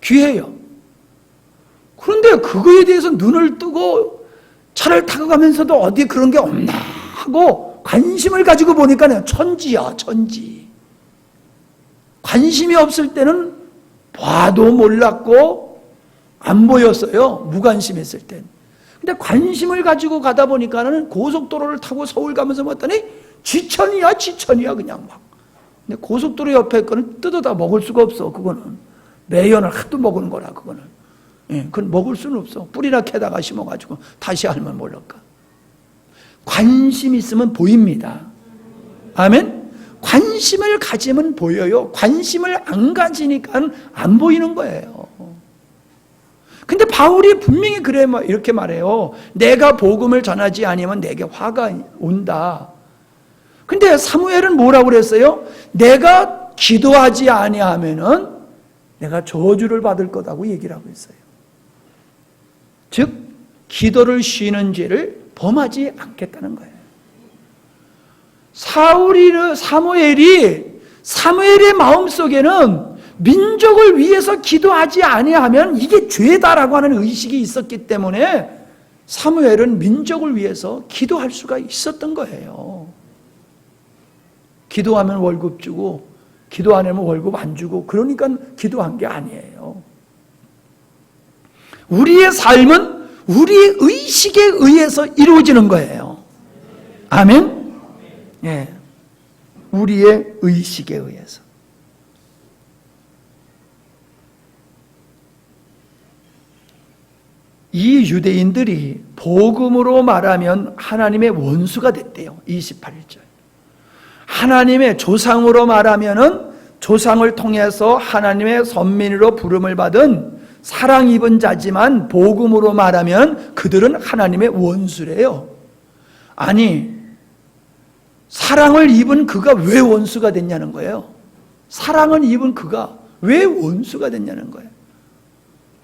귀해요. 그런데 그거에 대해서 눈을 뜨고 차를 타고 가면서도 어디 그런 게 없나 하고 관심을 가지고 보니까 천지야, 천지. 관심이 없을 때는 봐도 몰랐고 안 보였어요. 무관심했을 땐. 근데 관심을 가지고 가다 보니까는 고속도로를 타고 서울 가면서 봤더니 지천이야, 지천이야, 그냥 막. 근데 고속도로 옆에 거는 뜯어다 먹을 수가 없어, 그거는. 매연을 하도 먹은 거라, 그거는. 예, 그건 먹을 수는 없어. 뿌리나 캐다가 심어가지고 다시 알면 모를까. 관심 있으면 보입니다. 아멘? 관심을 가지면 보여요. 관심을 안 가지니까 안 보이는 거예요. 근데 바울이 분명히 그래 이렇게 말해요. 내가 복음을 전하지 아니면 내게 화가 온다. 근데 사무엘은 뭐라고 그랬어요? 내가 기도하지 아니하면은 내가 저주를 받을 거다고 얘기를 하고 있어요. 즉 기도를 쉬는 죄를 범하지 않겠다는 거예요. 사무엘의 마음속에는 민족을 위해서 기도하지 아니하면 이게 죄다라고 하는 의식이 있었기 때문에 사무엘은 민족을 위해서 기도할 수가 있었던 거예요. 기도하면 월급 주고 기도 안 하면 월급 안 주고 그러니까 기도한 게 아니에요. 우리의 삶은 우리의 의식에 의해서 이루어지는 거예요. 아멘? 예. 우리의 의식에 의해서. 이 유대인들이 복음으로 말하면 하나님의 원수가 됐대요. 28절. 하나님의 조상으로 말하면은 조상을 통해서 하나님의 선민으로 부름을 받은 사랑 입은 자지만 복음으로 말하면 그들은 하나님의 원수래요. 아니, 사랑을 입은 그가 왜 원수가 됐냐는 거예요. 사랑을 입은 그가 왜 원수가 됐냐는 거예요.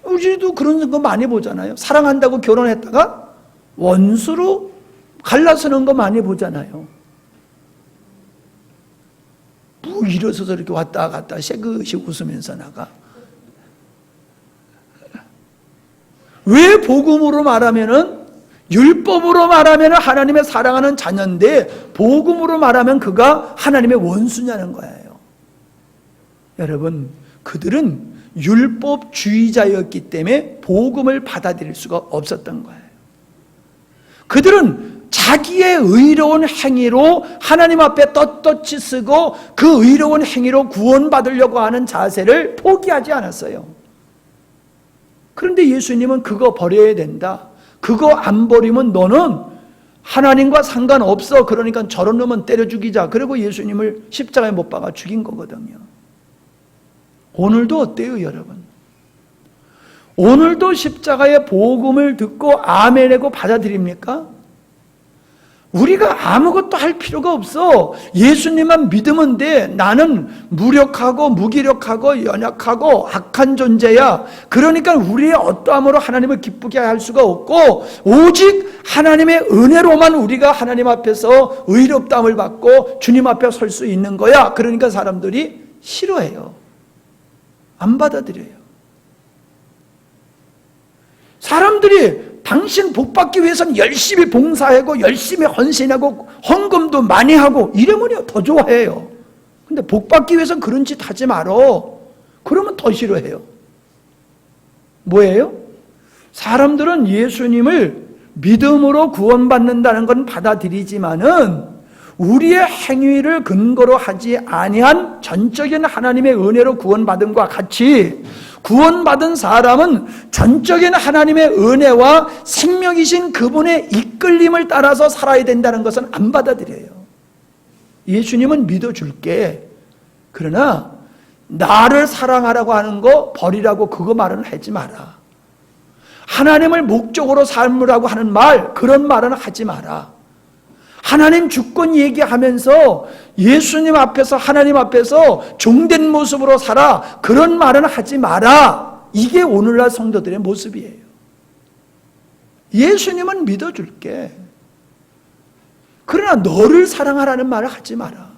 우리도 그런 거 많이 보잖아요. 사랑한다고 결혼했다가 원수로 갈라서는 거 많이 보잖아요. 뭐 일어서서 이렇게 왔다 갔다 새그시 웃으면서 나가. 왜 복음으로 말하면은, 율법으로 말하면 하나님의 사랑하는 자녀인데 복음으로 말하면 그가 하나님의 원수냐는 거예요. 여러분, 그들은 율법주의자였기 때문에 복음을 받아들일 수가 없었던 거예요. 그들은 자기의 의로운 행위로 하나님 앞에 떳떳이 쓰고 그 의로운 행위로 구원받으려고 하는 자세를 포기하지 않았어요. 그런데 예수님은 그거 버려야 된다. 그거 안 버리면 너는 하나님과 상관없어. 그러니까 저런 놈은 때려 죽이자. 그리고 예수님을 십자가에 못 박아 죽인 거거든요. 오늘도 어때요, 여러분? 오늘도 십자가의 복음을 듣고 아멘하고 받아들입니까? 우리가 아무것도 할 필요가 없어. 예수님만 믿으면 돼. 나는 무력하고 무기력하고 연약하고 악한 존재야. 그러니까 우리의 어떠함으로 하나님을 기쁘게 할 수가 없고 오직 하나님의 은혜로만 우리가 하나님 앞에서 의롭다함을 받고 주님 앞에 설 수 있는 거야. 그러니까 사람들이 싫어해요. 안 받아들여요. 사람들이 당신 복받기 위해서는 열심히 봉사하고 열심히 헌신하고 헌금도 많이 하고 이러면 더 좋아해요. 근데 복받기 위해서는 그런 짓 하지 말어. 그러면 더 싫어해요. 뭐예요? 사람들은 예수님을 믿음으로 구원받는다는 건 받아들이지만은 우리의 행위를 근거로 하지 아니한 전적인 하나님의 은혜로 구원받음과 같이 구원받은 사람은 전적인 하나님의 은혜와 생명이신 그분의 이끌림을 따라서 살아야 된다는 것은 안 받아들여요. 예수님은 믿어줄게. 그러나 나를 사랑하라고 하는 거 버리라고 그거 말은 하지 마라. 하나님을 목적으로 삶으라고 하는 말, 그런 말은 하지 마라. 하나님 주권 얘기하면서 예수님 앞에서 하나님 앞에서 종된 모습으로 살아, 그런 말은 하지 마라. 이게 오늘날 성도들의 모습이에요. 예수님은 믿어줄게. 그러나 너를 사랑하라는 말을 하지 마라.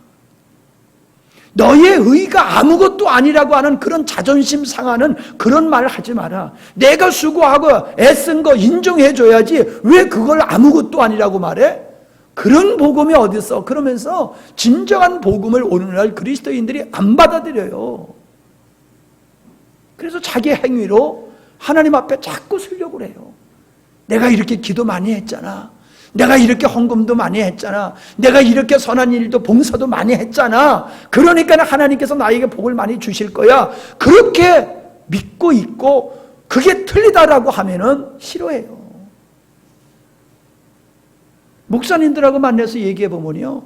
너의 의가 아무것도 아니라고 하는 그런 자존심 상하는 그런 말을 하지 마라. 내가 수고하고 애쓴 거 인정해줘야지 왜 그걸 아무것도 아니라고 말해? 그런 복음이 어디 있어? 그러면서 진정한 복음을 오늘날 그리스도인들이 안 받아들여요. 그래서 자기 행위로 하나님 앞에 자꾸 쓰려고 해요. 내가 이렇게 기도 많이 했잖아. 내가 이렇게 헌금도 많이 했잖아. 내가 이렇게 선한 일도 봉사도 많이 했잖아. 그러니까 하나님께서 나에게 복을 많이 주실 거야. 그렇게 믿고 있고 그게 틀리다라고 하면은 싫어해요. 목사님들하고 만나서 얘기해보면요,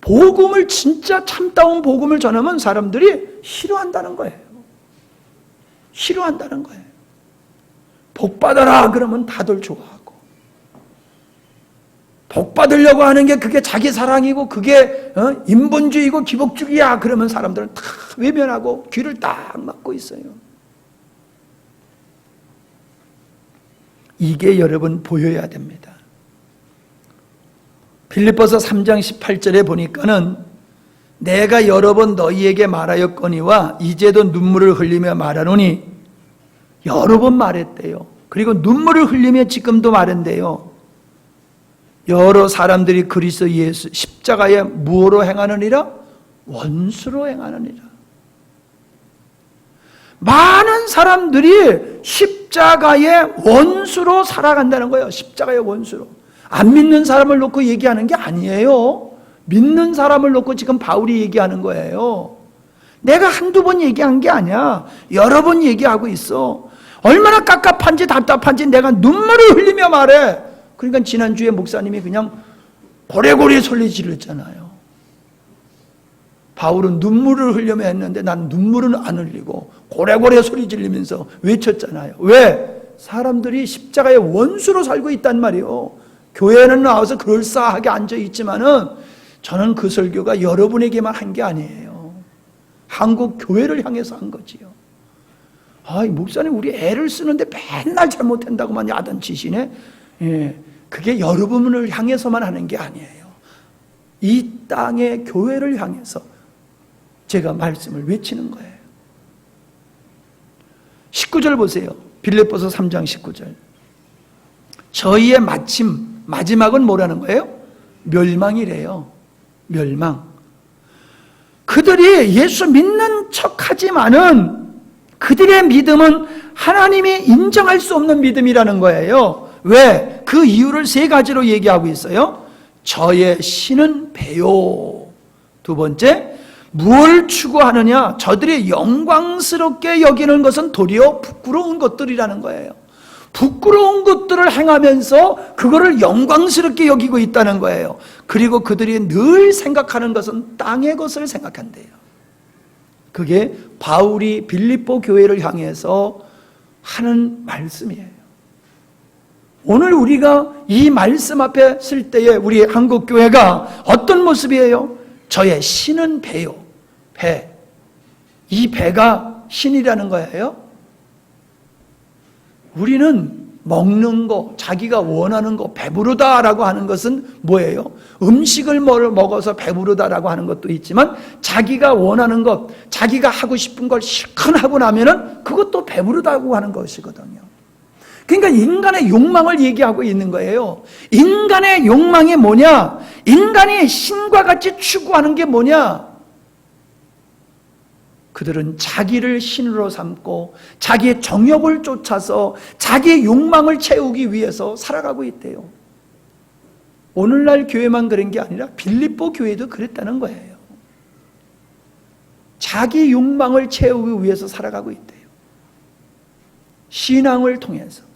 복음을 진짜 참다운 복음을 전하면 사람들이 싫어한다는 거예요. 싫어한다는 거예요. 복 받아라 그러면 다들 좋아하고, 복 받으려고 하는 게 그게 자기 사랑이고 그게 인본주의고 기복주의야 그러면 사람들은 다 외면하고 귀를 딱 막고 있어요. 이게 여러분 보여야 됩니다. 빌립보서 3장 18절에 보니까는 내가 여러 번 너희에게 말하였거니와 이제도 눈물을 흘리며 말하노니, 여러 번 말했대요. 그리고 눈물을 흘리며 지금도 말한대요. 여러 사람들이 그리스도 예수 십자가에 무엇으로 행하느니라? 원수로 행하느니라. 많은 사람들이 십자가의 원수로 살아간다는 거예요. 십자가의 원수로. 안 믿는 사람을 놓고 얘기하는 게 아니에요. 믿는 사람을 놓고 지금 바울이 얘기하는 거예요. 내가 한두 번 얘기한 게 아니야. 여러 번 얘기하고 있어. 얼마나 깝깝한지 답답한지 내가 눈물을 흘리며 말해. 그러니까 지난주에 목사님이 그냥 고래고래 소리 질렀잖아요. 바울은 눈물을 흘리며 했는데 난 눈물은 안 흘리고 고래고래 소리 지르면서 외쳤잖아요. 왜? 사람들이 십자가의 원수로 살고 있단 말이에요. 교회는 나와서 그럴싸하게 앉아있지만은 저는 그 설교가 여러분에게만 한 게 아니에요. 한국 교회를 향해서 한 거지요. 목사님 우리 애를 쓰는데 맨날 잘못한다고만 야단치시네. 예, 그게 여러분을 향해서만 하는 게 아니에요. 이 땅의 교회를 향해서 제가 말씀을 외치는 거예요. 19절 보세요. 빌립보서 3장 19절. 저희의 마지막은 뭐라는 거예요? 멸망이래요. 멸망. 그들이 예수 믿는 척하지만은 그들의 믿음은 하나님이 인정할 수 없는 믿음이라는 거예요. 왜? 그 이유를 세 가지로 얘기하고 있어요. 저의 신은 배요. 두 번째, 무엇을 추구하느냐? 저들이 영광스럽게 여기는 것은 도리어 부끄러운 것들이라는 거예요. 부끄러운 것들을 행하면서 그거를 영광스럽게 여기고 있다는 거예요. 그리고 그들이 늘 생각하는 것은 땅의 것을 생각한대요. 그게 바울이 빌립보 교회를 향해서 하는 말씀이에요. 오늘 우리가 이 말씀 앞에 쓸 때에 우리 한국교회가 어떤 모습이에요? 저의 신은 배요. 배. 이 배가 신이라는 거예요. 우리는 먹는 거, 자기가 원하는 거, 배부르다라고 하는 것은 뭐예요? 음식을 먹어서 배부르다라고 하는 것도 있지만 자기가 원하는 것, 자기가 하고 싶은 걸 실컷 하고 나면은 그것도 배부르다고 하는 것이거든요. 그러니까 인간의 욕망을 얘기하고 있는 거예요. 인간의 욕망이 뭐냐? 인간이 신과 같이 추구하는 게 뭐냐? 그들은 자기를 신으로 삼고 자기의 정욕을 쫓아서 자기의 욕망을 채우기 위해서 살아가고 있대요. 오늘날 교회만 그런 게 아니라 빌립보 교회도 그랬다는 거예요. 자기 욕망을 채우기 위해서 살아가고 있대요. 신앙을 통해서.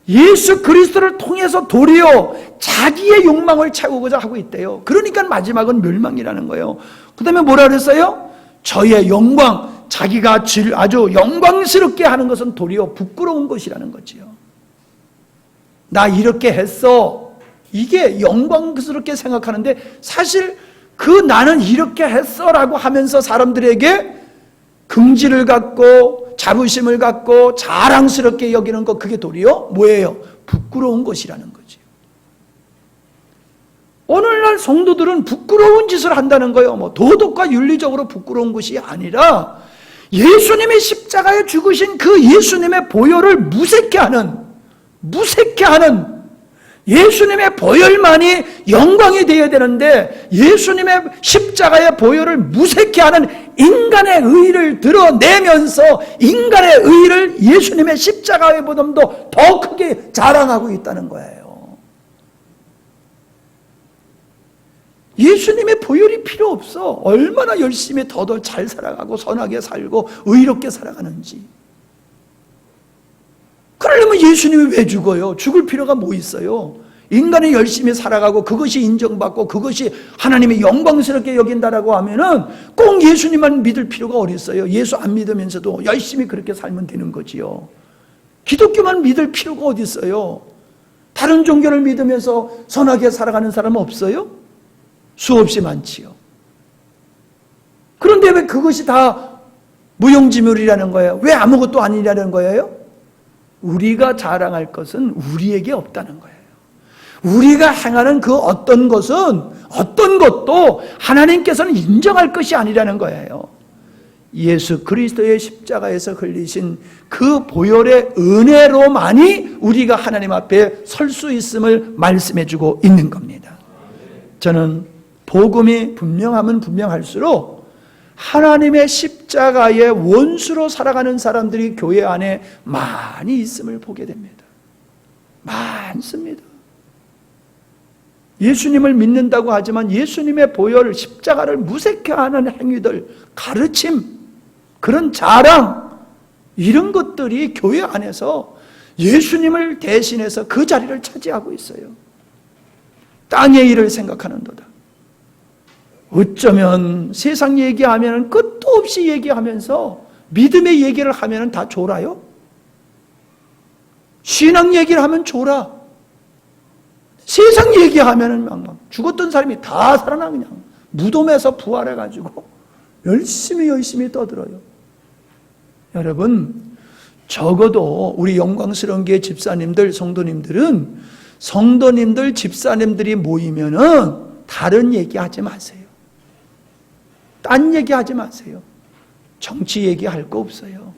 예수 그리스도를 통해서 도리어 자기의 욕망을 채우고자 하고 있대요. 그러니까 마지막은 멸망이라는 거예요. 그 다음에 뭐라 그랬어요? 저의 영광, 자기가 아주 영광스럽게 하는 것은 도리어 부끄러운 것이라는 거지요. 나 이렇게 했어. 이게 영광스럽게 생각하는데 사실 그 나는 이렇게 했어 라고 하면서 사람들에게 긍지를 갖고 자부심을 갖고 자랑스럽게 여기는 것, 그게 도리어 뭐예요? 부끄러운 것이라는 거죠. 오늘날 성도들은 부끄러운 짓을 한다는 거예요. 뭐 도덕과 윤리적으로 부끄러운 것이 아니라 예수님이 십자가에 죽으신 그 예수님의 보혈을 무색해하는 예수님의 보혈만이 영광이 되어야 되는데 예수님의 십자가의 보혈을 무색해하는 인간의 의를 드러내면서 인간의 의를 예수님의 십자가의 보담도 더 크게 자랑하고 있다는 거예요. 예수님의 보혈이 필요 없어. 얼마나 열심히 더더 잘 살아가고 선하게 살고 의롭게 살아가는지. 그러려면 예수님이 왜 죽어요? 죽을 필요가 뭐 있어요? 인간이 열심히 살아가고 그것이 인정받고 그것이 하나님이 영광스럽게 여긴다라고 하면은 꼭 예수님만 믿을 필요가 어디 있어요? 예수 안 믿으면서도 열심히 그렇게 살면 되는 거지요. 기독교만 믿을 필요가 어디 있어요? 다른 종교를 믿으면서 선하게 살아가는 사람은 없어요? 수없이 많지요. 그런데 왜 그것이 다 무용지물이라는 거예요? 왜 아무것도 아니라는 거예요? 우리가 자랑할 것은 우리에게 없다는 거예요. 우리가 행하는 그 어떤 것도 하나님께서는 인정할 것이 아니라는 거예요. 예수 그리스도의 십자가에서 흘리신 그 보혈의 은혜로만이 우리가 하나님 앞에 설 수 있음을 말씀해 주고 있는 겁니다. 저는 복음이 분명하면 분명할수록 하나님의 십자가의 원수로 살아가는 사람들이 교회 안에 많이 있음을 보게 됩니다. 많습니다. 예수님을 믿는다고 하지만 예수님의 보혈, 십자가를 무색해하는 행위들, 가르침, 그런 자랑, 이런 것들이 교회 안에서 예수님을 대신해서 그 자리를 차지하고 있어요. 땅의 일을 생각하는도다. 어쩌면 세상 얘기하면 끝도 없이 얘기하면서 믿음의 얘기를 하면 다 졸아요? 신앙 얘기를 하면 졸아. 세상 얘기하면 막 죽었던 사람이 다 살아나 그냥 무덤에서 부활해가지고 열심히 떠들어요. 여러분, 적어도 우리 영광스러운 교회 집사님들, 성도님들은 성도님들, 집사님들이 모이면은 다른 얘기하지 마세요. 딴 얘기하지 마세요. 정치 얘기할 거 없어요.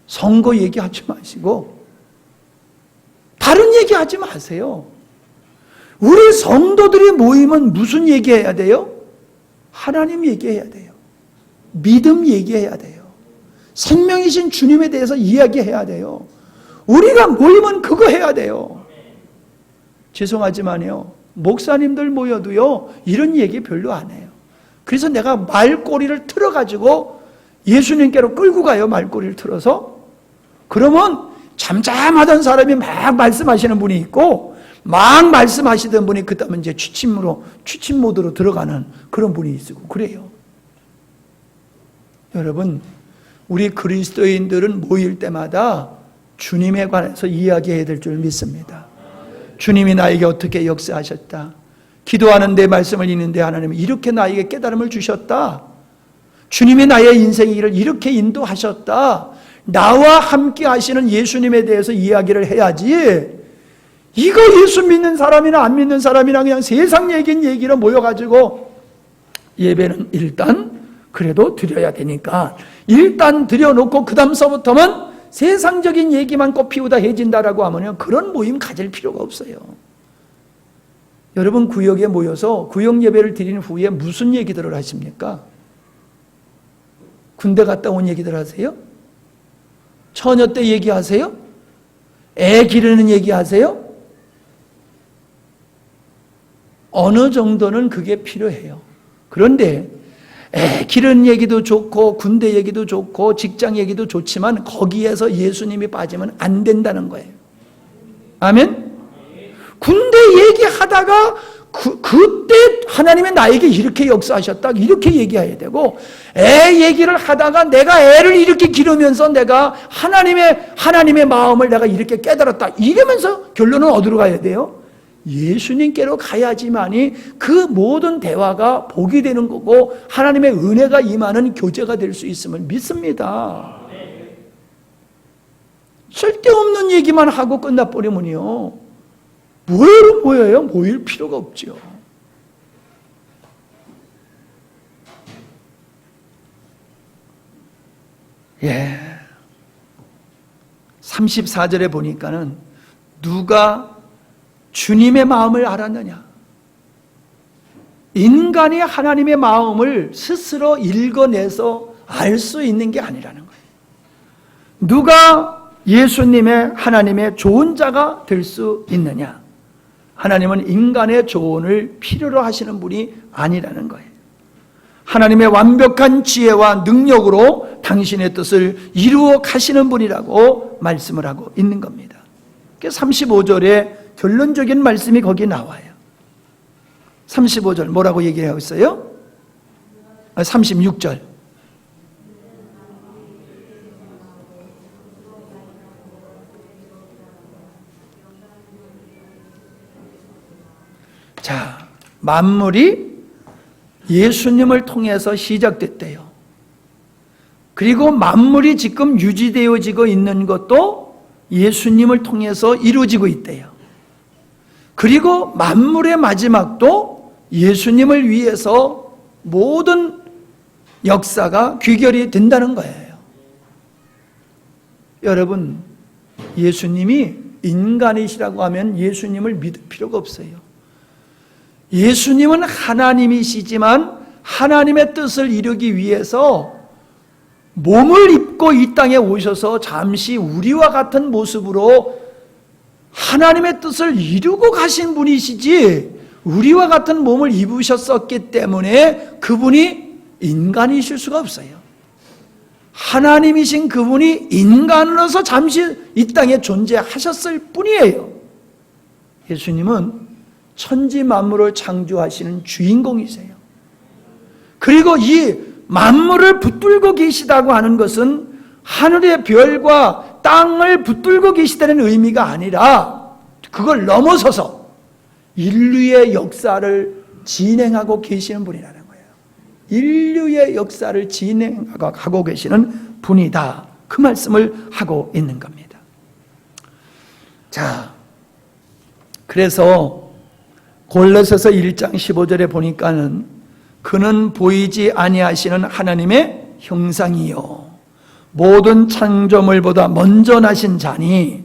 선거 얘기하지 마시고 다른 얘기하지 마세요. 우리 성도들이 모이면 무슨 얘기해야 돼요? 하나님 얘기해야 돼요. 믿음 얘기해야 돼요. 생명이신 주님에 대해서 이야기해야 돼요. 우리가 모이면 그거 해야 돼요. 죄송하지만요, 목사님들 모여도요 이런 얘기 별로 안 해요. 그래서 내가 말꼬리를 틀어가지고 예수님께로 끌고 가요. 말꼬리를 틀어서. 그러면 잠잠하던 사람이 막 말씀하시는 분이 있고, 막 말씀하시던 분이 그다음에 이제 취침 모드로 들어가는 그런 분이 있고 그래요. 여러분, 우리 그리스도인들은 모일 때마다 주님에 관해서 이야기해야 될 줄 믿습니다. 주님이 나에게 어떻게 역사하셨다. 기도하는 데 말씀을 읽는데 하나님은 이렇게 나에게 깨달음을 주셨다. 주님이 나의 인생의 길을 이렇게 인도하셨다. 나와 함께 하시는 예수님에 대해서 이야기를 해야지, 이거 예수 믿는 사람이나 안 믿는 사람이나 그냥 세상 얘기로 모여가지고 예배는 일단 그래도 드려야 되니까 일단 드려놓고 그 다음서부터는 세상적인 얘기만 꽃피우다 해진다라고 하면 그런 모임 가질 필요가 없어요. 여러분, 구역에 모여서 구역 예배를 드리는 후에 무슨 얘기들을 하십니까? 군대 갔다 온 얘기들 하세요? 처녀 때 얘기하세요? 애 기르는 얘기하세요? 어느 정도는 그게 필요해요. 그런데 애 기르는 얘기도 좋고 군대 얘기도 좋고 직장 얘기도 좋지만 거기에서 예수님이 빠지면 안 된다는 거예요. 아멘? 군대 얘기하다가 그때 하나님이 나에게 이렇게 역사하셨다 이렇게 얘기해야 되고, 애 얘기를 하다가 내가 애를 이렇게 기르면서 내가 하나님의 마음을 내가 이렇게 깨달았다 이러면서 결론은 어디로 가야 돼요? 예수님께로 가야지만이 그 모든 대화가 복이 되는 거고 하나님의 은혜가 임하는 교제가 될 수 있음을 믿습니다. 쓸데없는 얘기만 하고 끝나버리면요, 뭐예요? 뭐예요? 모일 필요가 없죠. 예. 34절에 보니까는 누가 주님의 마음을 알았느냐? 인간이 하나님의 마음을 스스로 읽어내서 알 수 있는 게 아니라는 거예요. 누가 예수님의 하나님의 좋은 자가 될 수 있느냐? 하나님은 인간의 조언을 필요로 하시는 분이 아니라는 거예요. 하나님의 완벽한 지혜와 능력으로 당신의 뜻을 이루어 가시는 분이라고 말씀을 하고 있는 겁니다. 35절에 결론적인 말씀이 거기 나와요. 35절 뭐라고 얘기하고 있어요? 36절. 자, 만물이 예수님을 통해서 시작됐대요. 그리고 만물이 지금 유지되어지고 있는 것도 예수님을 통해서 이루어지고 있대요. 그리고 만물의 마지막도 예수님을 위해서 모든 역사가 귀결이 된다는 거예요. 여러분, 예수님이 인간이시라고 하면 예수님을 믿을 필요가 없어요. 예수님은 하나님이시지만 하나님의 뜻을 이루기 위해서 몸을 입고 이 땅에 오셔서 잠시 우리와 같은 모습으로 하나님의 뜻을 이루고 가신 분이시지, 우리와 같은 몸을 입으셨었기 때문에 그분이 인간이실 수가 없어요. 하나님이신 그분이 인간으로서 잠시 이 땅에 존재하셨을 뿐이에요. 예수님은 천지 만물을 창조하시는 주인공이세요. 그리고 이 만물을 붙들고 계시다고 하는 것은 하늘의 별과 땅을 붙들고 계시다는 의미가 아니라 그걸 넘어서서 인류의 역사를 진행하고 계시는 분이라는 거예요. 인류의 역사를 진행하고 계시는 분이다. 그 말씀을 하고 있는 겁니다. 자, 그래서 골로새서 1장 15절에 보니까는 그는 보이지 아니하시는 하나님의 형상이요 모든 창조물보다 먼저 나신 자니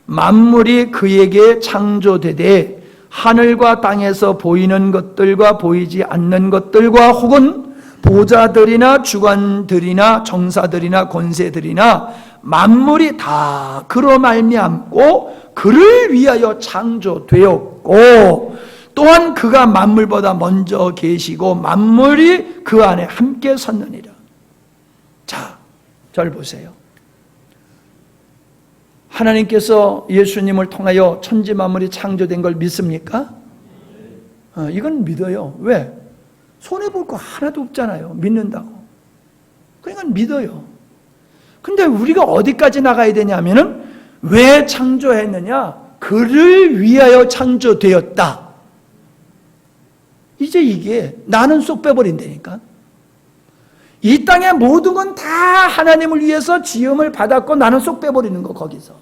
만물이 그에게 창조되되 하늘과 땅에서 보이는 것들과 보이지 않는 것들과 혹은 보좌들이나 주관들이나 정사들이나 권세들이나 만물이 다 그로 말미암고 그를 위하여 창조되었고 또한 그가 만물보다 먼저 계시고 만물이 그 안에 함께 섰느니라. 자, 절 보세요. 하나님께서 예수님을 통하여 천지 만물이 창조된 걸 믿습니까? 이건 믿어요. 왜? 손해볼 거 하나도 없잖아요. 믿는다고. 그러니까 믿어요. 근데 우리가 어디까지 나가야 되냐면은 왜 창조했느냐? 그를 위하여 창조되었다. 이제 이게 나는 쏙 빼버린다니까. 이 땅의 모든 건 다 하나님을 위해서 지음을 받았고 나는 쏙 빼버리는 거 거기서.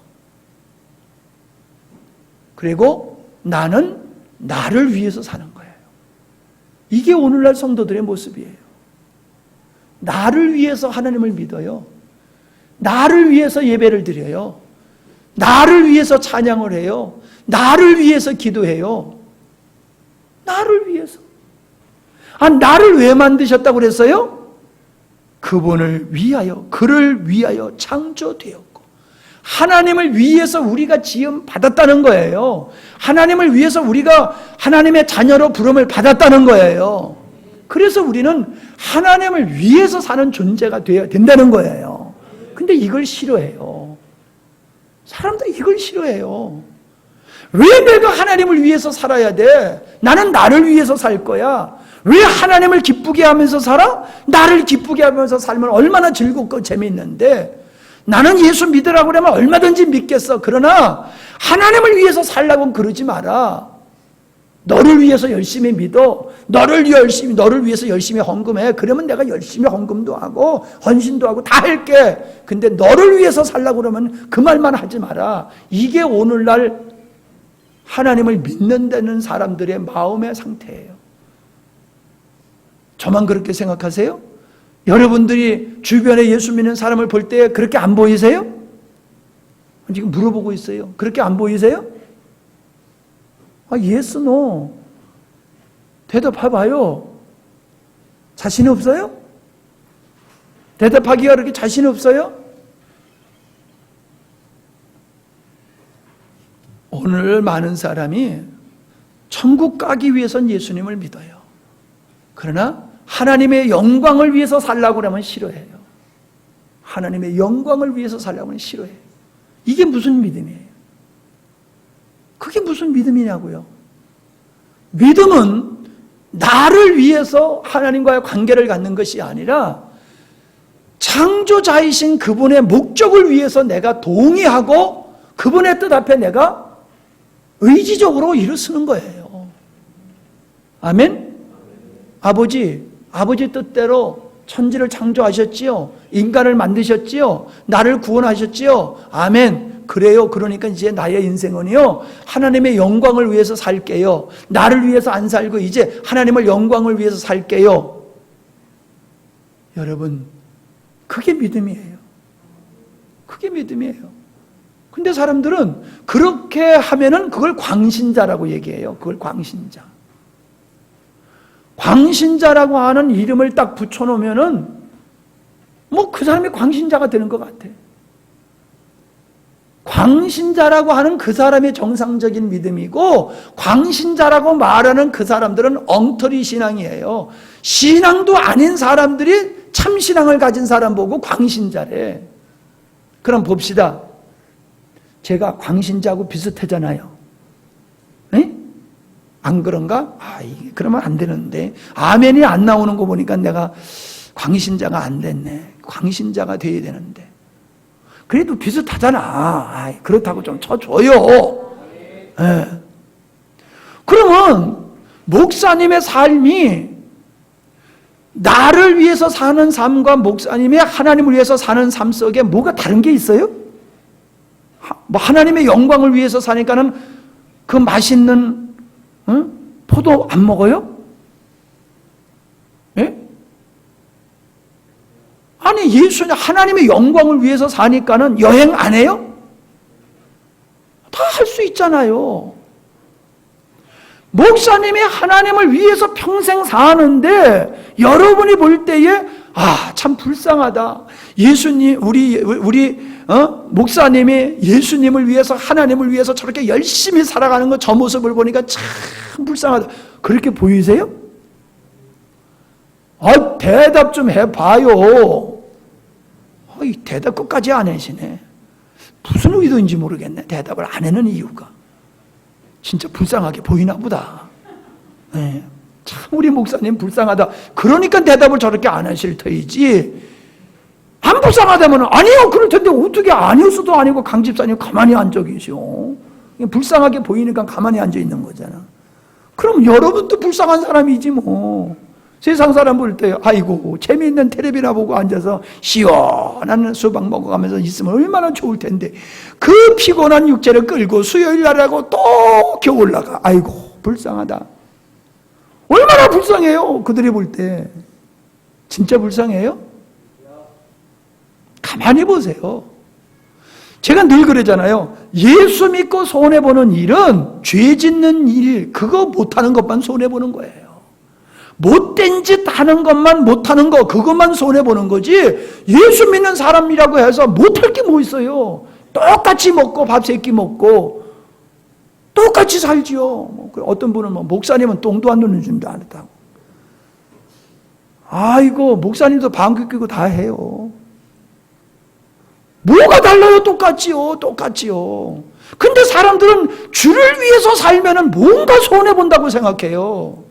그리고 나는 나를 위해서 사는 거예요. 이게 오늘날 성도들의 모습이에요. 나를 위해서 하나님을 믿어요. 나를 위해서 예배를 드려요. 나를 위해서 찬양을 해요. 나를 위해서 기도해요. 나를 위해서. 나를 왜 만드셨다고 그랬어요? 그분을 위하여, 그를 위하여 창조되었고 하나님을 위해서 우리가 지음 받았다는 거예요. 하나님을 위해서 우리가 하나님의 자녀로 부름을 받았다는 거예요. 그래서 우리는 하나님을 위해서 사는 존재가 되어야 된다는 거예요. 근데 이걸 싫어해요. 사람들이 이걸 싫어해요. 왜 내가 하나님을 위해서 살아야 돼? 나는 나를 위해서 살 거야. 왜 하나님을 기쁘게 하면서 살아? 나를 기쁘게 하면서 살면 얼마나 즐겁고 재미있는데 나는 예수 믿으라고 그러면 얼마든지 믿겠어. 그러나 하나님을 위해서 살라고는 그러지 마라. 너를 위해서 열심히 믿어. 너를 위해서 열심히 헌금해. 그러면 내가 열심히 헌금도 하고 헌신도 하고 다 할게. 근데 너를 위해서 살라고 그러면 그 말만 하지 마라. 이게 오늘날 하나님을 믿는다는 사람들의 마음의 상태예요. 저만 그렇게 생각하세요? 여러분들이 주변에 예수 믿는 사람을 볼 때 그렇게 안 보이세요? 지금 물어보고 있어요. 그렇게 안 보이세요? yes, no. 대답해봐요. 자신 없어요? 대답하기가 그렇게 자신 없어요? 오늘 많은 사람이 천국 가기 위해선 예수님을 믿어요. 그러나 하나님의 영광을 위해서 살라고 하면 싫어해요. 하나님의 영광을 위해서 살라고 하면 싫어해요. 이게 무슨 믿음이에요? 그게 무슨 믿음이냐고요? 믿음은 나를 위해서 하나님과의 관계를 갖는 것이 아니라 창조자이신 그분의 목적을 위해서 내가 동의하고 그분의 뜻 앞에 내가 의지적으로 일을 쓰는 거예요. 아멘? 아버지 뜻대로 천지를 창조하셨지요. 인간을 만드셨지요. 나를 구원하셨지요. 아멘. 그래요. 그러니까 이제 나의 인생은요, 하나님의 영광을 위해서 살게요. 나를 위해서 안 살고 이제 하나님의 영광을 위해서 살게요. 여러분, 그게 믿음이에요. 그게 믿음이에요. 근데 사람들은 그렇게 하면은 그걸 광신자라고 얘기해요. 그걸 광신자. 광신자라고 하는 이름을 딱 붙여놓으면은 뭐 그 사람이 광신자가 되는 것 같아. 광신자라고 하는 그 사람이 정상적인 믿음이고 광신자라고 말하는 그 사람들은 엉터리 신앙이에요. 신앙도 아닌 사람들이 참 신앙을 가진 사람 보고 광신자래. 그럼 봅시다. 제가 광신자하고 비슷하잖아요. 네? 안 그런가? 그러면 안 되는데. 아멘이 안 나오는 거 보니까 내가 광신자가 안 됐네. 광신자가 돼야 되는데. 그래도 비슷하잖아. 그렇다고 좀 쳐줘요. 네. 그러면 목사님의 삶이 나를 위해서 사는 삶과 목사님의 하나님을 위해서 사는 삶 속에 뭐가 다른 게 있어요? 뭐 하나님의 영광을 위해서 사니까는 그 맛있는 포도 안 먹어요? 예? 아니 예수님 하나님의 영광을 위해서 사니까는 여행 안 해요? 다 할 수 있잖아요. 목사님이 하나님을 위해서 평생 사는데 여러분이 볼 때에 참 불쌍하다. 예수님 우리 목사님이 예수님을 위해서, 하나님을 위해서 저렇게 열심히 살아가는 거, 저 모습을 보니까 참 불쌍하다. 그렇게 보이세요? 대답 좀 해봐요. 이 대답 끝까지 안 하시네. 무슨 의도인지 모르겠네. 대답을 안 하는 이유가. 진짜 불쌍하게 보이나 보다. 네. 참 우리 목사님 불쌍하다. 그러니까 대답을 저렇게 안 하실 터이지. 안 불쌍하다면 아니요 그럴 텐데 어떻게 아니었어도 아니고 강 집사님 가만히 앉아 계셔. 불쌍하게 보이니까 가만히 앉아 있는 거잖아. 그럼 여러분도 불쌍한 사람이지 뭐. 세상 사람 볼 때 아이고 재미있는 텔레비나 보고 앉아서 시원한 수박 먹어가면서 있으면 얼마나 좋을 텐데 그 피곤한 육체를 끌고 수요일 날하고 또 겨우 올라가. 아이고 불쌍하다. 얼마나 불쌍해요. 그들이 볼 때. 진짜 불쌍해요? 가만히 보세요. 제가 늘 그러잖아요. 예수 믿고 손해보는 일은 죄 짓는 일, 그거 못하는 것만 손해보는 거예요. 못된 짓 하는 것만 못하는 거, 그것만 손해보는 거지. 예수 믿는 사람이라고 해서 못할 게 뭐 있어요. 똑같이 먹고 밥 세 끼 먹고 똑같이 살지요. 어떤 분은 목사님은 똥도 안 누는 줄도 안 했다고. 아이고 목사님도 방귀 뀌고 다 해요. 뭐가 달라요? 똑같지요. 똑같지요. 근데 사람들은 주를 위해서 살면은 뭔가 손해본다고 생각해요.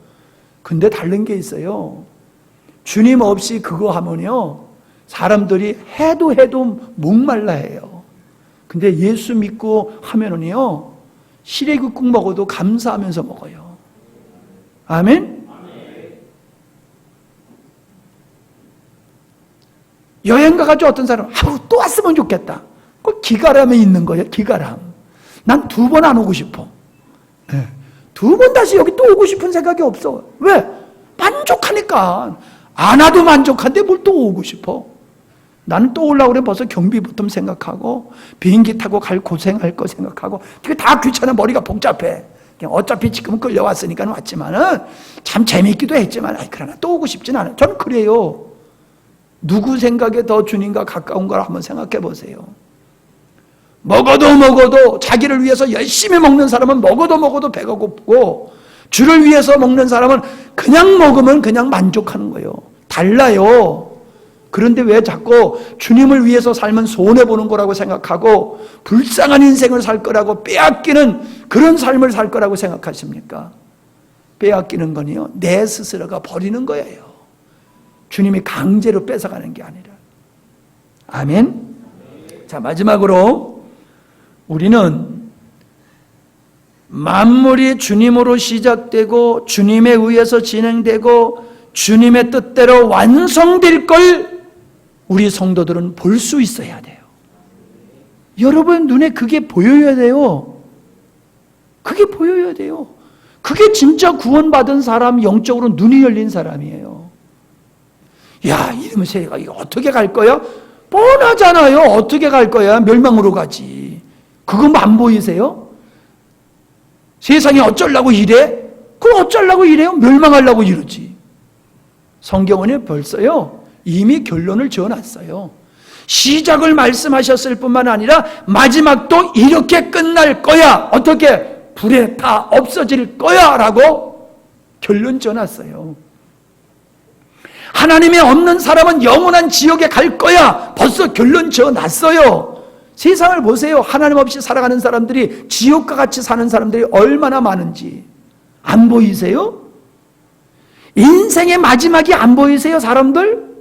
근데 다른 게 있어요. 주님 없이 그거 하면요, 사람들이 해도 목말라 해요. 근데 예수 믿고 하면은요, 시래기국 먹어도 감사하면서 먹어요. 아멘? 여행 가가지고 어떤 사람은 또 왔으면 좋겠다. 그 기가람에 있는 거예요. 기가람. 난 2번 안 오고 싶어. 네. 2번 다시 여기 또 오고 싶은 생각이 없어. 왜? 만족하니까. 안 와도 만족한데 뭘 또 오고 싶어. 나는 또 오려고 그래 벌써 경비부터 생각하고 비행기 타고 갈 고생할 거 생각하고 그게 다 귀찮아. 머리가 복잡해. 그냥 어차피 지금 끌려왔으니까 왔지만은 참 재밌기도 했지만 그러나 또 오고 싶진 않아요. 저는 그래요. 누구 생각에 더 주님과 가까운 걸 한번 생각해 보세요. 먹어도 자기를 위해서 열심히 먹는 사람은 먹어도 배가 고프고 주를 위해서 먹는 사람은 그냥 먹으면 그냥 만족하는 거예요. 달라요. 그런데 왜 자꾸 주님을 위해서 살면 손해보는 거라고 생각하고 불쌍한 인생을 살 거라고 빼앗기는 그런 삶을 살 거라고 생각하십니까? 빼앗기는 건요, 내 스스로가 버리는 거예요. 주님이 강제로 뺏어가는 게 아니라. 아멘? 자, 마지막으로 우리는 만물이 주님으로 시작되고 주님에 의해서 진행되고 주님의 뜻대로 완성될 걸 우리 성도들은 볼 수 있어야 돼요. 여러분 눈에 그게 보여야 돼요. 그게 보여야 돼요. 그게 진짜 구원받은 사람, 영적으로 눈이 열린 사람이에요. 야, 이러면 세가 이거 어떻게 갈 거야? 뻔하잖아요. 어떻게 갈 거야? 멸망으로 가지. 그거 안 보이세요? 세상이 어쩌려고 이래? 그럼 어쩌려고 이래요? 멸망하려고 이러지. 성경은 벌써요, 이미 결론을 지어놨어요. 시작을 말씀하셨을 뿐만 아니라 마지막도 이렇게 끝날 거야. 어떻게? 불에 다 없어질 거야 라고 결론 지어놨어요. 하나님이 없는 사람은 영원한 지옥에 갈 거야. 벌써 결론 지어놨어요. 세상을 보세요. 하나님 없이 살아가는 사람들이, 지옥과 같이 사는 사람들이 얼마나 많은지 안 보이세요? 인생의 마지막이 안 보이세요, 사람들?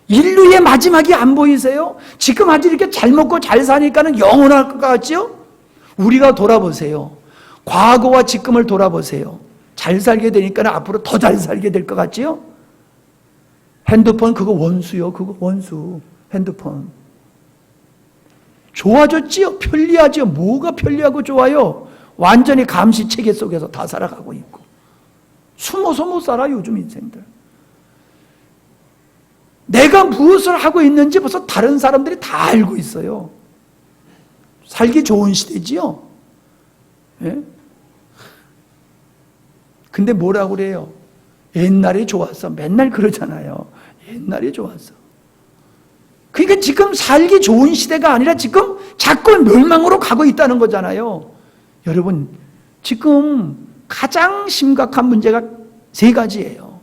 인류의 마지막이 안 보이세요? 지금 아주 이렇게 잘 먹고 잘 사니까는 영원할 것 같죠? 우리가 돌아보세요. 과거와 지금을 돌아보세요. 잘 살게 되니까 앞으로 더 잘 살게 될 것 같지요? 핸드폰 그거 원수요. 그거 원수. 핸드폰 좋아졌지요? 편리하지요? 뭐가 편리하고 좋아요? 완전히 감시체계 속에서 다 살아가고 있고 숨어서 못 살아 요즘 인생들. 내가 무엇을 하고 있는지 벌써 다른 사람들이 다 알고 있어요. 살기 좋은 시대지요? 예? 근데 뭐라고 그래요? 옛날이 좋았어. 맨날 그러잖아요. 옛날이 좋았어. 그러니까 지금 살기 좋은 시대가 아니라 지금 자꾸 멸망으로 가고 있다는 거잖아요. 여러분, 지금 가장 심각한 문제가 세 가지예요.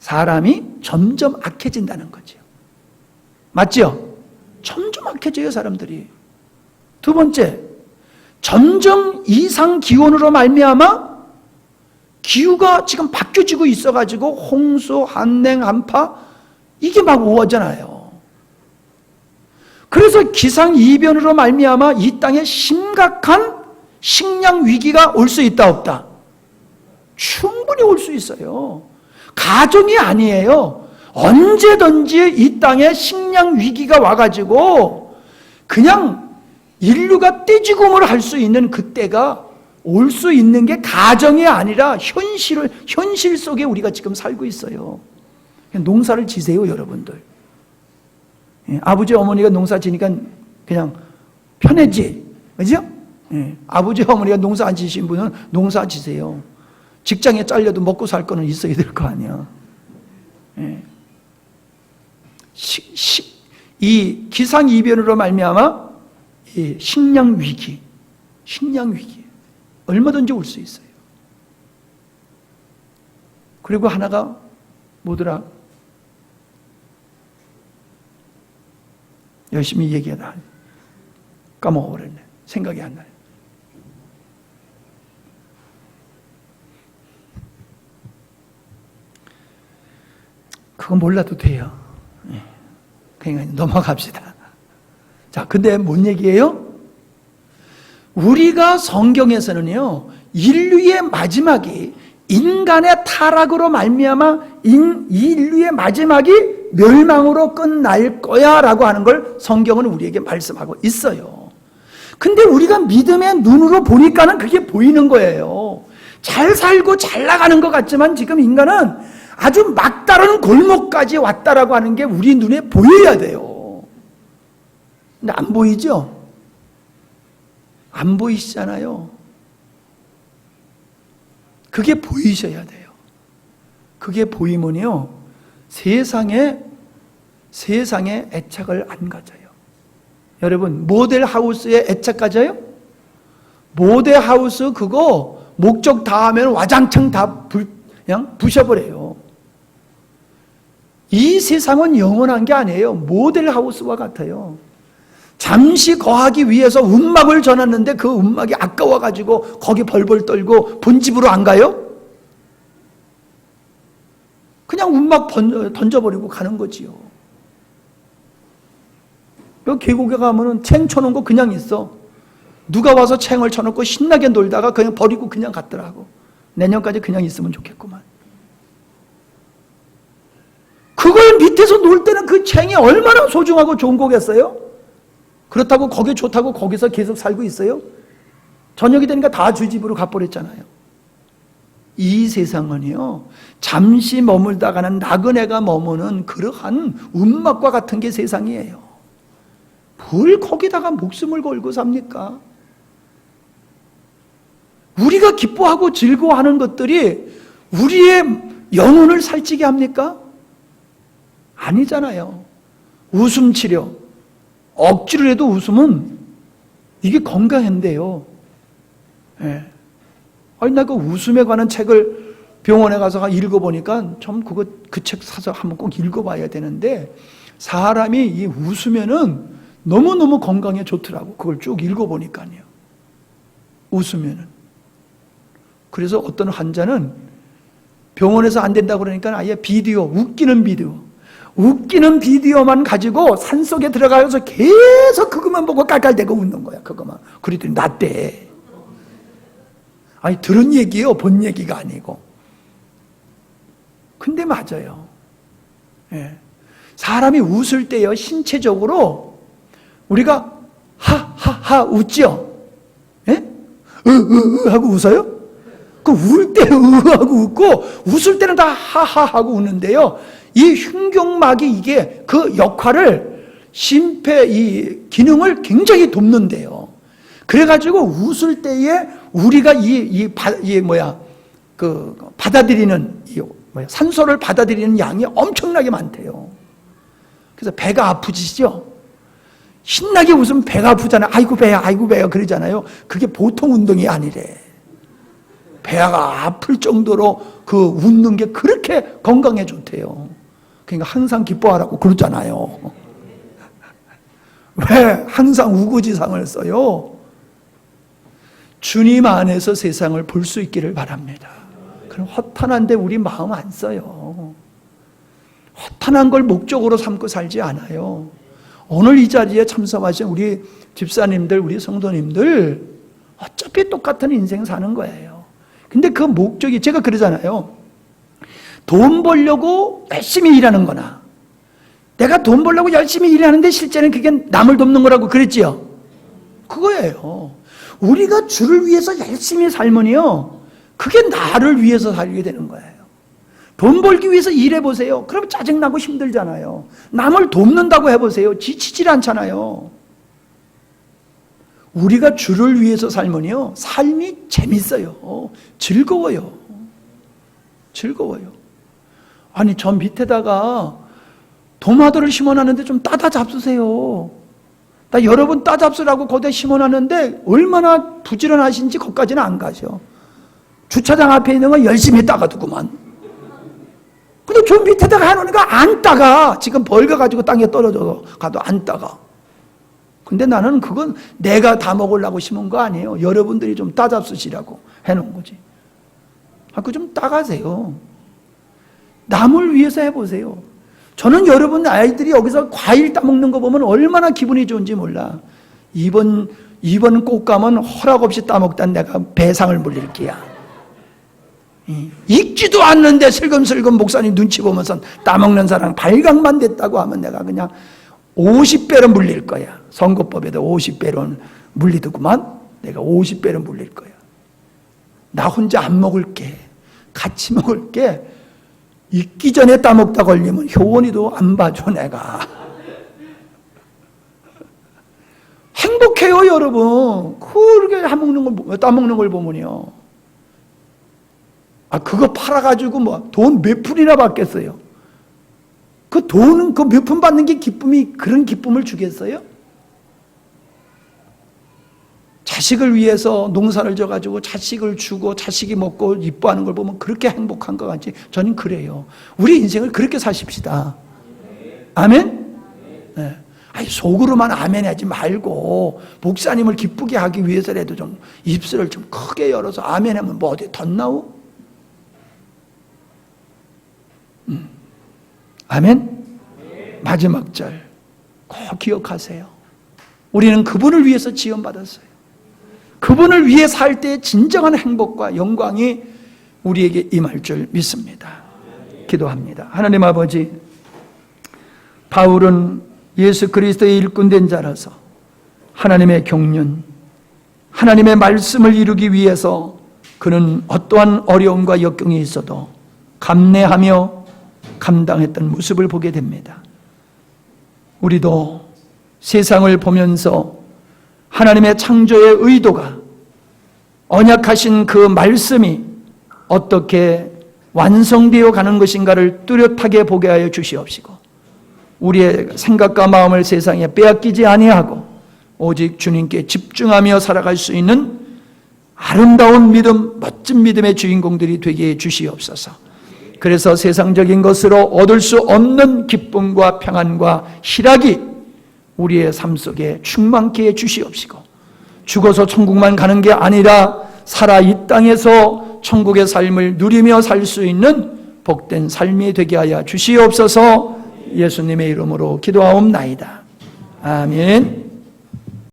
사람이 점점 악해진다는 거죠. 맞죠? 점점 악해져요, 사람들이. 두 번째, 점점 이상 기온으로 말미암아 기후가 지금 바뀌어지고 있어가지고 홍수, 한냉, 한파 이게 막 오잖아요. 그래서 기상이변으로 말미암아 이 땅에 심각한 식량 위기가 올 수 있다 없다? 충분히 올 수 있어요. 가정이 아니에요. 언제든지 이 땅에 식량 위기가 와가지고 그냥 인류가 떼죽음을 할 수 있는 그때가 올 수 있는 게 가정이 아니라 현실 속에 우리가 지금 살고 있어요. 농사를 지세요, 여러분들. 아버지, 어머니가 농사 지니까 그냥 편해지. 그죠? 아버지, 어머니가 농사 안 지신 분은 농사 지세요. 직장에 잘려도 먹고 살 거는 있어야 될 거 아니야. 이 기상이변으로 말미암아 이 식량 위기 얼마든지 올 수 있어요. 그리고 하나가 뭐더라? 열심히 얘기하다 까먹어버렸네. 생각이 안 나요. 그건 몰라도 돼요. 그러니까 넘어갑시다. 자, 근데 뭔 얘기예요? 우리가 성경에서는요, 인류의 마지막이 인간의 타락으로 말미암아 인류의 마지막이 멸망으로 끝날 거야 라고 하는 걸 성경은 우리에게 말씀하고 있어요. 근데 우리가 믿음의 눈으로 보니까는 그게 보이는 거예요. 잘 살고 잘 나가는 것 같지만 지금 인간은 아주 막다른 골목까지 왔다라고 하는 게 우리 눈에 보여야 돼요. 근데 안 보이죠? 안 보이시잖아요. 그게 보이셔야 돼요. 그게 보이면요, 세상에 애착을 안 가져요. 여러분, 모델하우스에 애착 가져요? 모델하우스 그거 목적 다 하면 와장창 다 그냥 부셔버려요. 이 세상은 영원한 게 아니에요. 모델하우스와 같아요. 잠시 거하기 위해서 움막을 전했는데 그 움막이 아까워가지고 거기 벌벌 떨고 본집으로 안 가요? 그냥 움막 던져버리고 가는 거지요. 여기 계곡에 가면은 챙 쳐놓은 거 그냥 있어. 누가 와서 챙을 쳐놓고 신나게 놀다가 그냥 버리고 그냥 갔더라고. 내년까지 그냥 있으면 좋겠구만. 그걸 밑에서 놀 때는 그 챙이 얼마나 소중하고 좋은 거겠어요? 그렇다고 거기 좋다고 거기서 계속 살고 있어요? 저녁이 되니까 다 주 집으로 가버렸잖아요. 이 세상은요, 잠시 머물다가는 나그네가 머무는 그러한 움막과 같은 게 세상이에요. 뭘 거기다가 목숨을 걸고 삽니까? 우리가 기뻐하고 즐거워하는 것들이 우리의 영혼을 살찌게 합니까? 아니잖아요. 웃음 치료, 억지로 해도 웃으면 이게 건강한데요. 예. 아니, 나 그 웃음에 관한 책을 병원에 가서 읽어보니까 좀 그 책 사서 한번 꼭 읽어봐야 되는데, 사람이 이 웃으면은 너무너무 건강에 좋더라고. 그걸 쭉 읽어보니까요. 웃으면은. 그래서 어떤 환자는 병원에서 안 된다고 그러니까 아예 웃기는 비디오만 가지고 산속에 들어가서 계속 그것만 보고 깔깔대고 웃는 거야. 그것만. 그랬더니 낫대. 아니, 들은 얘기예요. 본 얘기가 아니고. 근데 맞아요. 예. 사람이 웃을 때요, 신체적으로 우리가 하하하 웃죠? 예? 하고 웃어요? 그 울 때 하고 웃고, 웃을 때는 다 하하 하고 웃는데요, 이 흉경막이 이게 그 역할을, 심폐 이 기능을 굉장히 돕는데요. 그래가지고 웃을 때에 우리가 받아들이는 산소를 받아들이는 양이 엄청나게 많대요. 그래서 배가 아프시죠? 신나게 웃으면 배가 아프잖아요. 아이고 배야, 아이고 배야 그러잖아요. 그게 보통 운동이 아니래. 배가 아플 정도로 그 웃는 게 그렇게 건강에 좋대요. 그러니까 항상 기뻐하라고 그러잖아요. 왜 항상 우거지상을 써요? 주님 안에서 세상을 볼 수 있기를 바랍니다. 그럼 허탄한데 우리 마음 안 써요. 허탄한 걸 목적으로 삼고 살지 않아요. 오늘 이 자리에 참석하신 우리 집사님들, 우리 성도님들 어차피 똑같은 인생 사는 거예요. 근데 그 목적이, 제가 그러잖아요. 돈 벌려고 열심히 일하는 거나, 내가 돈 벌려고 열심히 일하는데 실제는 그게 남을 돕는 거라고 그랬지요. 그거예요. 우리가 주를 위해서 열심히 살면요, 그게 나를 위해서 살게 되는 거예요. 돈 벌기 위해서 일해보세요. 그럼 짜증나고 힘들잖아요. 남을 돕는다고 해보세요. 지치질 않잖아요. 우리가 주를 위해서 살면요, 삶이 재밌어요. 즐거워요. 즐거워요. 아니, 저 밑에다가 도마도를 심어놨는데 좀 따다 잡수세요. 나 여러분 따잡수라고 거기다 심어놨는데 얼마나 부지런하신지 거기까지는 안 가죠. 주차장 앞에 있는 거 열심히 따가두구만. 근데 저 밑에다가 해놓으니까 안 따가. 지금 벌거가지고 땅에 떨어져 가도 안 따가. 근데 나는 그건 내가 다 먹으려고 심은 거 아니에요. 여러분들이 좀 따잡수시라고 해놓은 거지. 그거 좀 따가세요. 남을 위해서 해보세요. 저는 여러분 아이들이 여기서 과일 따먹는 거 보면 얼마나 기분이 좋은지 몰라. 이번 꽃감은 허락 없이 따먹다 내가 배상을 물릴 게야. 익지도 않는데 슬금슬금 목사님 눈치 보면서 따먹는 사람 발각만 됐다고 하면 내가 그냥 50배로 물릴 거야. 선거법에도 50배로 물리더구만. 내가 50배로 물릴 거야. 나 혼자 안 먹을게. 같이 먹을게. 익기 전에 따먹다 걸리면 효원이도 안 봐줘 내가. 행복해요 여러분. 그렇게 따먹는 걸 보면요. 그거 팔아가지고 뭐 돈 몇 푼이나 받겠어요. 그 돈은 그 몇 푼 받는 게 기쁨이 그런 기쁨을 주겠어요? 자식을 위해서 농사를 져가지고 자식을 주고 자식이 먹고 이뻐하는 걸 보면 그렇게 행복한 것 같지. 저는 그래요. 우리 인생을 그렇게 사십시다. 아멘? 네. 아니, 속으로만 아멘 하지 말고 목사님을 기쁘게 하기 위해서라도 좀 입술을 좀 크게 열어서 아멘 하면 뭐 어디 덧나오? 아멘? 마지막 절 꼭 기억하세요. 우리는 그분을 위해서 지원받았어요. 그분을 위해 살 때 진정한 행복과 영광이 우리에게 임할 줄 믿습니다. 기도합니다. 하나님 아버지, 바울은 예수 그리스도의 일꾼된 자라서 하나님의 경륜, 하나님의 말씀을 이루기 위해서 그는 어떠한 어려움과 역경이 있어도 감내하며 감당했던 모습을 보게 됩니다. 우리도 세상을 보면서 하나님의 창조의 의도가, 언약하신 그 말씀이 어떻게 완성되어 가는 것인가를 뚜렷하게 보게 하여 주시옵시고, 우리의 생각과 마음을 세상에 빼앗기지 아니하고 오직 주님께 집중하며 살아갈 수 있는 아름다운 믿음, 멋진 믿음의 주인공들이 되게 해 주시옵소서. 그래서 세상적인 것으로 얻을 수 없는 기쁨과 평안과 희락이 우리의 삶 속에 충만케 해 주시옵시고, 죽어서 천국만 가는 게 아니라 살아 이 땅에서 천국의 삶을 누리며 살 수 있는 복된 삶이 되게 하여 주시옵소서. 예수님의 이름으로 기도하옵나이다. 아멘.